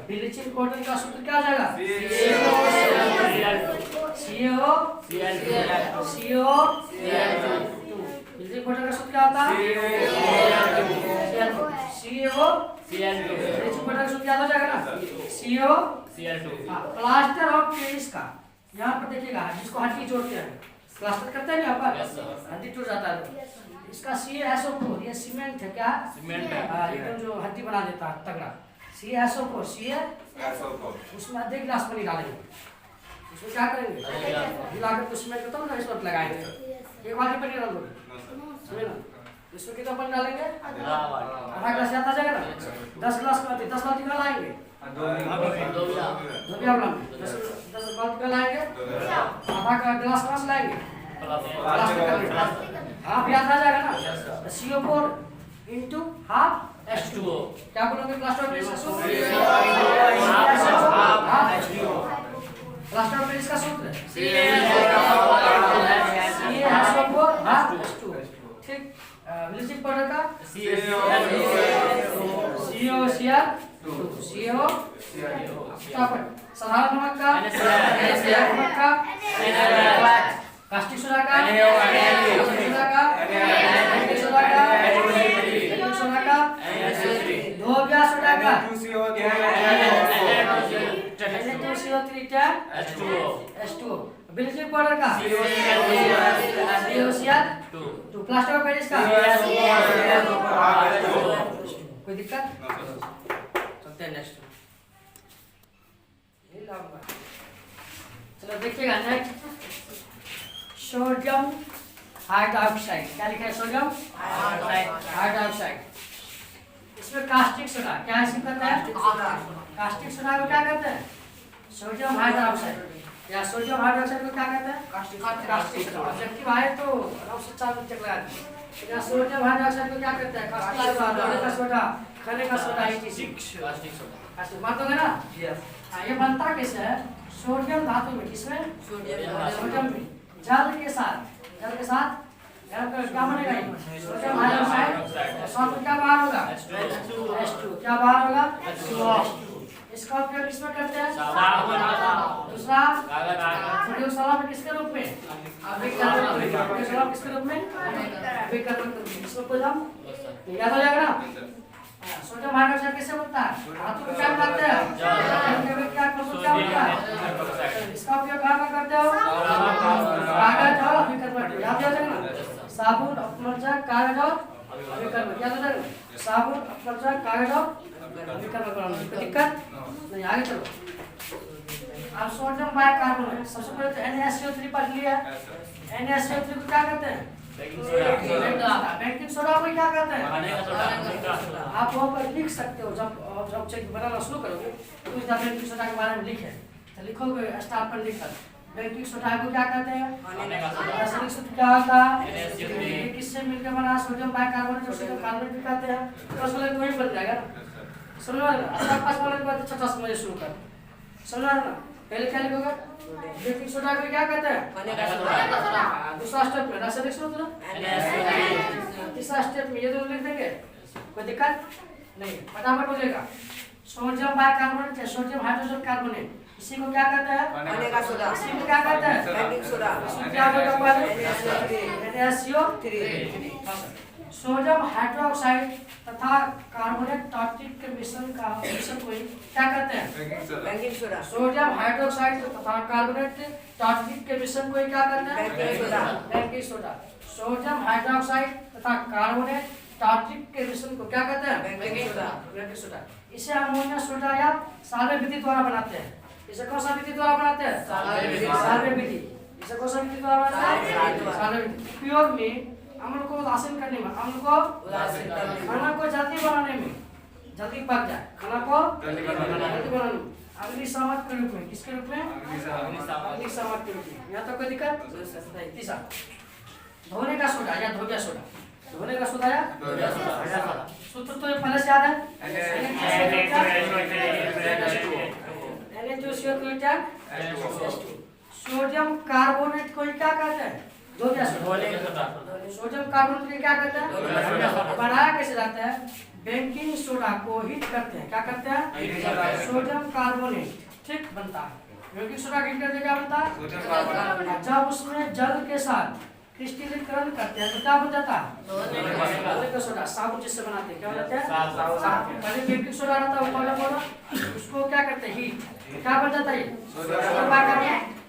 ब्लीचिंग पाउडर का सूत्र क्या आ जाएगा, CO ब्लीचिंग पाउडर का सूत्र क्या होता है, CO ब्लीचिंग पाउडर का सूत्र याद हो जाएगा ना, CO। प्लास्टर ऑफ पेरिस का यहाँ पर देखिएगा, जिसको हड्डी जोड़ते हैं, प्लास्टर करते हैं यहाँ पर, हड्डी टूट जाता है। इसका CaSO4, ये सीमेंट है क्या, सीमेंट है, एकदम जो हड्डी बना देता है तगड़ा। CaSO4, उसमें आधे गिलास पानी डालेंगे। उसमें क्या करेंगे, मिलाकर कुछ सीमेंट को ना इस वक्त लगाएंगे, एक बाल्टी पानी डाल दोगे, समझे ना। इसमें कितना पानी डालेंगे, आधा गिलास आता जाएगा ना। 10 गिलास का 10 बाल्टी का लाएंगे, धोबिया वाला में 10 बाल्टी का लाएंगे, आधा का गिलास कहाँ से लाएंगे, हाफ याद आ जाएगा ना। CO4 into half H2O, क्या बोलोगे प्लास्टर ऑफ पेरिस का सूत्र, प्लास्टर ऑफ पेरिस का सूत्र CaSO4 half H2O, ठीक। ब्लीचिंग पाउडर का CO, साधारण नमक का कास्टिक सोडा का धोबिया सोडा का Na2CO3 H2O, ब्लीचिंग पाउडर का COCl, प्लास्टर ऑफ पेरिस का। कोई दिक्कत, चलते हैं नेक्स्ट। चलो देखिएगा नेक्स्ट, सोडियम हाइड्रोक्साइड, क्या लिखा है, सोडियम हाइड्रोक्साइड। इसमें कास्टिक सोडा क्या है, कहते हैं कास्टिक सोडा को क्या कहते हैं, सोडियम हाइड्रोक्साइड, या सोडियम हाइड्रोक्साइड को क्या कहते हैं, कास्टिक सोडा। ऑब्जेक्टिव आए तो आराम से 4 मिनट लगा दीजिए। या सोडियम हाइड्रोक्साइड को क्या कहते हैं, कास्टिक सोडा, खाने का सोडा, कास्टिक सोडा। बात होगा ना। ये बनता कैसे है, सोडियम धातु में, किसमें, सोडियम में, जल के साथ क्या बनेगा, सोडियम हाइड्रोक्साइड, साथ में क्या बाहर होगा, H2, क्या बाहर होगा, H2O। इसका उपयोग किसमें करते हैं, दूसरा प्रयोगशाला में किसके रूप में, प्रयोगशाला किसके रूप में, इसमें कोई हम याद हो जाएगा ना। सोडियम हाइड्रोक्साइड कैसे बनता है, धातु में क्या बनाते हैं, क्या बनता है, इसका उपयोग कहाँ करते हो, कागज और याद हो जाएगा ना, साबुन, अपमर्जक, कागज और अभिकर्म क्या होता है? साबुन अपना कागज और अभिकर्म कराना, कोई दिक्कत नहीं। आगे चलो, अब सोडियम बाइकार्बोनेट, सबसे पहले तो NaCO3 पढ़ लिया। NaCO3 को क्या कहते हैं? बेकिंग सोडा को क्या कहते हैं? आप वहाँ पर लिख सकते हो, जब चेक बनाना शुरू करोगे तो कुछ बेकिंग सोडा के बारे में लिखे तो लिखोगे स्टार्ट पर लिखकर बेकिंग सोडा को क्या कहते हैं? रासायनिक सूत्र क्या होता है? किससे मिलकर बना? सोडियम बाइकार्बोनेट, सोडियम कार्बोनेट भी कहते हैं। तो उसमें वही बन जाएगा ना, समझ में? अच्छा पास वाले के बाद छठा समझ शुरू कर, समझ ना? पहले क्या लिखोगे? बेकिंग सोडा को क्या कहते हैं? दूसरा स्टेप में रासायनिक सूत्र, तीसरा स्टेप में ये दोनों लिख देंगे, कोई दिक्कत नहीं, फटाफट हो जाएगा। सोडियम बाइकार्बोनेट या सोडियम हाइड्रोजन कार्बोनेट, इसी को क्या कहते हैं? इसी को क्या कहते हैं? इसको क्या होगा पहले? NaCO3। सोडियम हाइड्रोक्साइड तथा कार्बोनेट टार्ट्रिक के मिश्रण को क्या कहते हैं? सोडियम हाइड्रोक्साइड तथा कार्बोनेट टार्ट्रिक के मिश्रण को क्या कहते हैं? Baking soda. सोडियम हाइड्रोक्साइड तथा कार्बोनेट टार्ट्रिक के मिश्रण को क्या कहते हैं? Baking soda. इसे अमोनिया सोडा या साल्वे विधि द्वारा बनाते हैं। इसे कौन सा विधि द्वारा बनाते हैं? साल्वे विधि। इसे कौन सा विधि द्वारा बनाते हैं? साल्वे विधि। उपयोग में अम्ल को उदासीन करने में, अम्ल को खाना को जल्दी बनाने में, जल्दी पक जाए खाना को जल्दी बनाने में, अग्निशामक के रूप में, किसके रूप में? अग्निशामक के रूप में। यहाँ तक कोई दिक्कत नहीं। तीसरा धोने का सोडा या धोबिया सोडा, धोने का सोडा या सूत्र तो पहले से याद है? सोडियम कार्बोनेट को क्या कहते हैं? धोबिया सोडा। सोडियम कार्बोनेट को क्या कहते हैं? बनाया कैसे जाता है? बेकिंग सोडा को हीट करते हैं, क्या करते हैं? सोडियम कार्बोनेट ठीक बनता है। बेकिंग सोडा हीट करके क्या बनता है? जब उसमें जल के साथ क्रिस्टलीकरण करते हैं तो क्या बन जाता है? Baking soda. साबुन जिससे बनाते हैं क्या हो जाता है? पहले बेकिंग सोडा रहता है, उसको क्या करते हैं? हीट, क्या बन जाता है?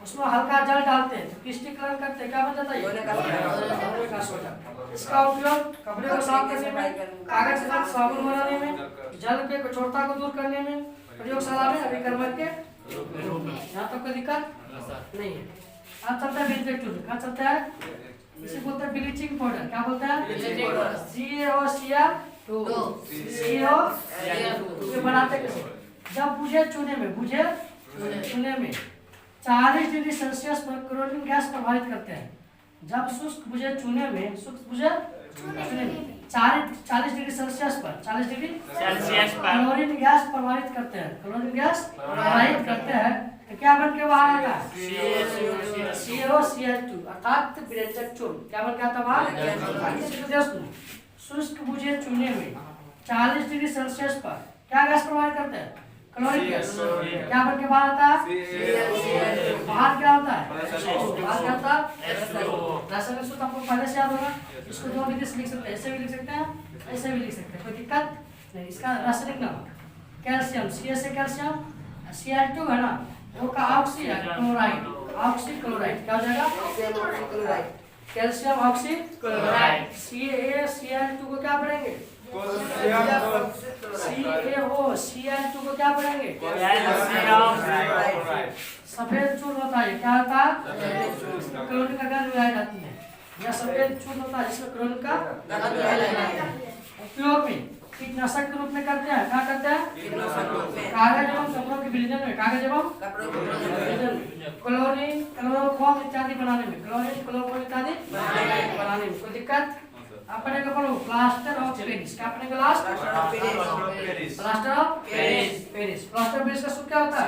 उसमें हल्का जल डालते हैं तो क्रिस्टलीकरण करते हैं, क्या बन जाता है? का सोडा। इसका उपयोग कपड़े को साफ करने में, कागज के साथ साबुन बनाने में, जल के कठोरता को दूर करने में, प्रयोगशाला में अभिकर्मक के रूप में। यहाँ तक कोई दिक्कत नहीं है। अब चलता है बेंजोइक, कहाँ चलता है? इसे बोलते हैं ब्लीचिंग पाउडर। क्या बोलते हैं? CaCO2 बनाते कैसे? जब बुझे चूने में 40 डिग्री सेल्सियस पर क्लोरीन गैस प्रभावित करते हैं। जब शुष्क बुझे चूने में 40 डिग्री सेल्सियस पर क्लोरीन गैस प्रभावित करते हैं, तो क्या बन के बाहर आएगा? CaCO2 अर्थात विरेचक चूर्ण। क्या बन के आता है? शुष्क बुझे चूने में 40 डिग्री सेल्सियस पर क्या गैस प्रभावित करते हैं? Chlorine gas. क्या बन के बाहर आता है? बाहर क्या होता है? रासायनिक सूत्र आपको पहले से याद होगा। इसको दो विधि से लिख सकते हैं, ऐसे भी लिख सकते हैं, ऐसे भी लिख सकते हैं, कोई दिक्कत नहीं। इसका रासायनिक नाम कैल्शियम, Ca से कैल्शियम, Cl2 है ना, वो का ऑक्सी है क्लोराइड, ऑक्सी क्लोराइड। क्या हो जाएगा? Calcium oxy chloride. CaCl2 को क्या पढ़ेंगे? CaCl2 को क्या पढ़ेंगे? सफेद चूर्ण होता है, क्या होता है? क्लोरीन का गंध मिलाई जाती है, यह सफेद चूर्ण होता है जिसमें क्लोरीन का गंध मिलाई जाती है। उपयोग में कीटनाशक के रूप में करते हैं, क्या करते हैं? कागज एवं कपड़ों के विलीन में, कागज एवं क्लोरीन क्लोरोफॉर्म इत्यादि बनाने में, कोई दिक्कत? अपने को पढ़ो प्लास्टर ऑफ पेरिस। क्या अपने को last? Plaster of Paris. Plaster of Paris का सूत्र क्या होता है?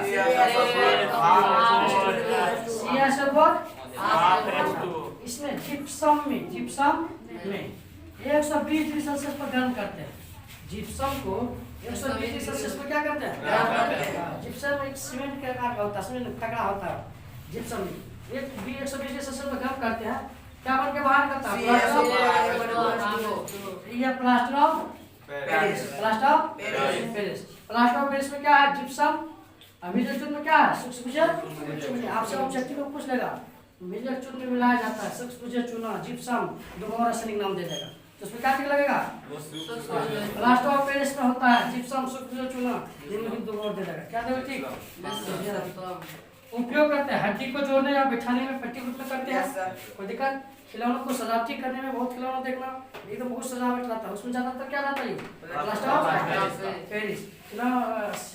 इसमें जिप्सम में 120 डिग्री सेल्सियस पर गर्म करते हैं। जिप्सम को 120 डिग्री सेल्सियस पर क्या करते हैं? जिप्सम एक सीमेंट के आकार का होता है, सीमेंट तगड़ा होता है। जिप्सम 120 डिग्री सेल्सियस पर गर्म करते हैं, क्या बन के बाहर करता है? ये plaster of Paris. Plaster of Paris में क्या है? जिप्सम। मिलर चूर्ण में क्या है? सूक्ष्म आपसे ऑब्जेक्टिव को पूछ लेगा, मिलर चूर्ण में मिलाया जाता है सूक्ष्म चूर्ण, जिप्सम, दोनों रासायनिक नाम दे देगा। तो उसमें क्या ठीक लगेगा? प्लास्टर ऑफ पेरिस में होता है जिप्सम सूक्ष्म चूना, जिनमें 2 और दे देगा। क्या देगा? ठीक। उपयोग करते हैं हड्डी को जोड़ने या बिठाने में पट्टी रूप में करते हैं। कोई दिक्कत? खिलौनों को सजावटी करने में बहुत खिलौना देखना एकदम बहुत सजावट रहता है, उसमें ज्यादातर क्या रहता है? Plaster of Paris.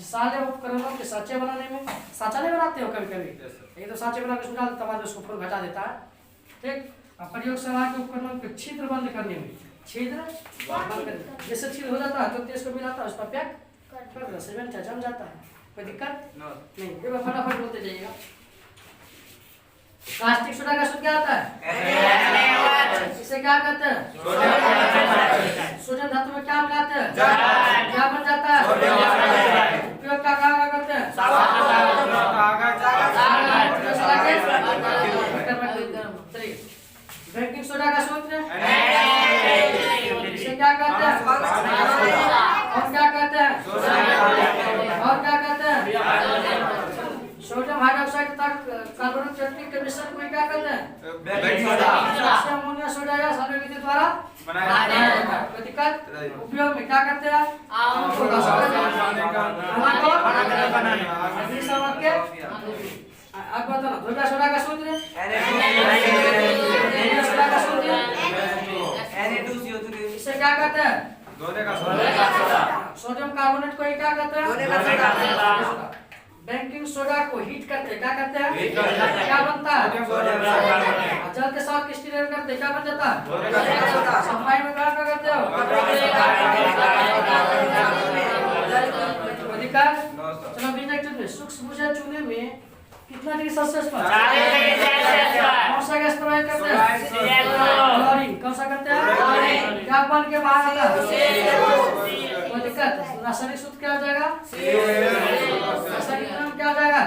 साले उपकरणों के सांचे बनाने में, सांचा नहीं बनाते हो कभी कभी, ये तो सांचे बना के उसमें डाल देता है, उसको फिर घटा देता है। ठीक। अब प्रयोगशाला के उपकरणों के छिद्र बंद करने में, छिद्र बंद करने जैसे छिद्र हो जाता है तो तेज को मिलाता है, उस पर पैक कर दो, सीमेंट जम जाता है। कोई दिक्कत नहीं। एक बार फटाफट बोलते जाइएगा। प्लास्टिक सोडा का सूत्र क्या आता है? इसे क्या कहते हैं? सोडियम धातु में क्या मिलाते हैं? क्या बन जाता है? उपयोग क्या करते हैं? चलिए, बेकिंग सोडा का सूत्र इसे क्या कहते हैं? और क्या कहते हैं? और क्या कहते हैं? सोडियम हाइड्रोक्साइड तक कार्बोनिक चटनी के मिश्रण को क्या कहते हैं? Baking soda. अमोनिया सोडा या सामग्री विधि द्वारा बनाया जाता है। कोई दिक्कत? उपयोग में क्या करते हैं? आप बताओ धोबिया सोडा का सूत्र? सोडा का सूत्र इसे क्या कहते हैं? सोडियम कार्बोनेट को क्या कहते हैं? बेकिंग सोडा को हीट करते क्या करते हैं? क्या बनता है? जल के साथ स्टीरेन करते क्या बन जाता है? सफाई में क्या करते हो? चलो बिजनेक्टिव में सूक्ष्म चूने में कितना डिग्री सेल्सियस पर? 4 कौन सा गैस प्रवाहित करते हैं? क्लोरीन। कौन सा करते हैं? क्या बन के बाहर आता है? कोई दिक्कत? रासायनिक सूत्र क्या हो जाएगा? रासायनिक नाम क्या हो जाएगा?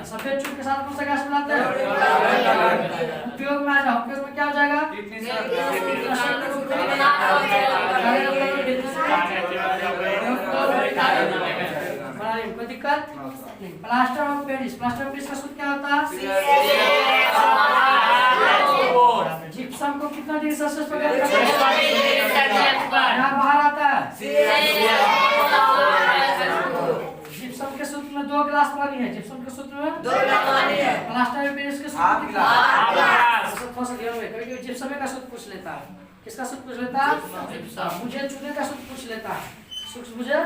सफेद चून के साथ कौन सा गैस मिलाते हैं? उपयोग में आ जाओ। उपयोग में क्या हो जाएगा? कोई दिक्कत? Plaster of Paris. Plaster of Paris का सूत्र क्या होता है? जिप्सम को कितना डिग्री सेल्सियस पर यहाँ बाहर आता है? जिप्सम के सूत्र में 2 गिलास पानी है। जिप्सम के सूत्र में 2 गिलास पानी है। प्लास्टर ऑफ पेरिस के सूत्र कितना? कभी जिप्सम का सूत्र पूछ लेता है। किसका सूत्र पूछ लेता है? मुझे चूने का सूत्र पूछ लेता है। सूत्र मुझे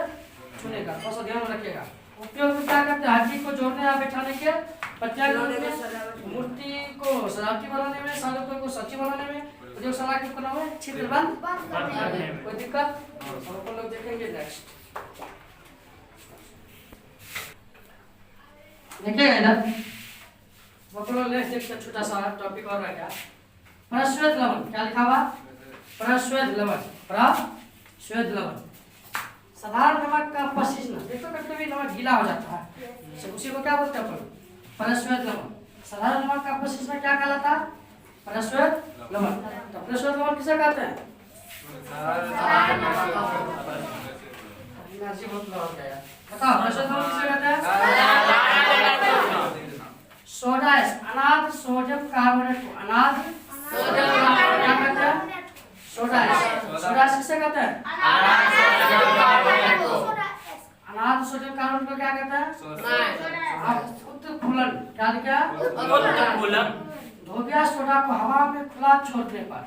चूने का, थोड़ा सा ध्यान रखिएगा। उपयोग में क्या करते हैं? हड्डी को जोड़ने या बैठाने के, प्रत्याग में, मूर्ति को सजावटी बनाने में, सालुकों को सच्ची बनाने में, प्रयोगशाला के उपकरणों में, छिद्र बंद करने में। कोई दिक्कत? हम लोग देखेंगे नेक्स्ट। देखिएगा इधर नेक्स्ट छोटा सा टॉपिक और रह गया। परश्वेत लवण क्या लिखा हुआ? परश्वेत लवण। परश्वेत लवण साधारण नमक का पसीजना। देखो कभी नमक गीला हो जाता है, उसी को क्या बोलते हैं अपन? परश्वेत लवण। साधारण नमक का पसीजना क्या कहलाता है? परश्वेत लवण। तो परश्वेत लवण किसे कहते हैं? एनर्जी बहुत लो हो गया। बताओ परश्वेत लवण किसे कहते हैं? सोडा अनाद सोडियम कार्बोनेट को अनाद सोडियम कार्बोनेट क्या कहते हैं? सोडा किसे कहते हैं? अनाद सोडियम कार्बोनेट को क्या कहते हैं? उत्तोलन। क्या लिखा? उत्तोलन। धोबिया सोडा को हवा में खुला छोड़ने पर,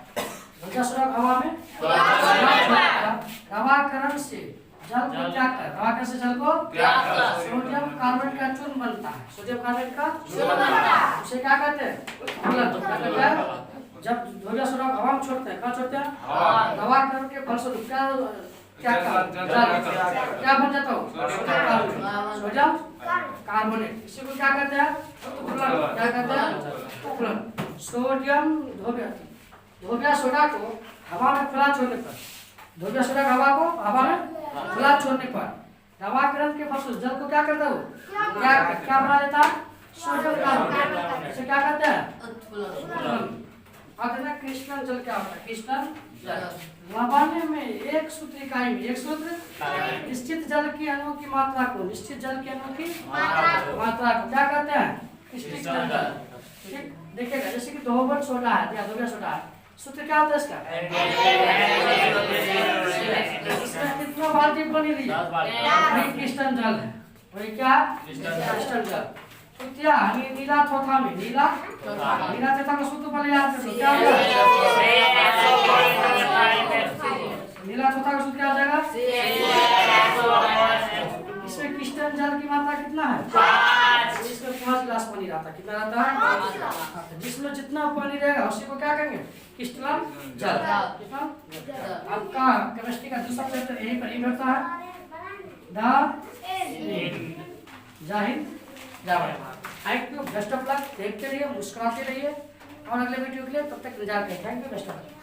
धोबिया सोडा को हवा में खुला छोड़ने पर रवाकरण से जल को त्याग कर, रवाकरण से जल को त्याग कर सोडियम कार्बोनेट का चूर्ण बनता है। सोडियम कार्बोनेट का चूर्ण बनता है, उसे क्या कहते हैं? उत्तोलन। क्या कहते हैं? जब धोबिया सोडा को हवा में छोड़ते हैं, कहाँ छोड़ते हैं? रवाकरण के फलस्वरूप क्या बन जाता हो? Sodium carbonate. इसी को क्या कहते हैं? उत्तोलन। क्या कहते हैं? उत्तोलन। सोडियम धोबिया सोडा को हवा में खुला छोड़ने पर, धोबिया सोडा हवा को हवा में खुला छोड़ने पर रवाकरण के फलस्वरूप जल को क्या करता हो? क्या बना देता है? Sodium carbonate. इसे क्या कहते हैं? उत्तोलन। अगला क्रिस्टल जल क्या होता है? क्रिस्टल जल लवण में एक सूत्र इकाई में, एक सूत्र निश्चित जल की अणु की मात्रा को, निश्चित जल की अणु की मात्रा को क्या कहते हैं? क्रिस्टल जल। ठीक, देखिएगा जैसे कि 2 बन सोडा है या 2 ग्लास सोडा है, सूत्र क्या होता है इसका? इसमें कितना बाल्टी बनी रही है? वही क्रिस्टल जल है, वही क्या? क्रिस्टल जल। तो क्या हामी नीला थोथा में नीला थोथा का सूत्र पहले याद करो, क्या होगा? नीला थोथा का सूत्र क्या आ जाएगा? इसमें क्रिस्टल जल की मात्रा कितना है? 5। इसमें 5 गिलास पानी रहता है, कितना रहता है? 5। जिसमें जितना पानी रहेगा उसी को क्या करेंगे? क्रिस्टल जल। कितना? आपका केमिस्ट्री का दूसरा चैप्टर यही पर ही रहता है। जय हिंद, जय Bharat. Thank you, best of luck. देखते रहिए, मुस्कुराते रहिए और अगले वीडियो के लिए तब तक इंतजार करें। Thank you, best of luck.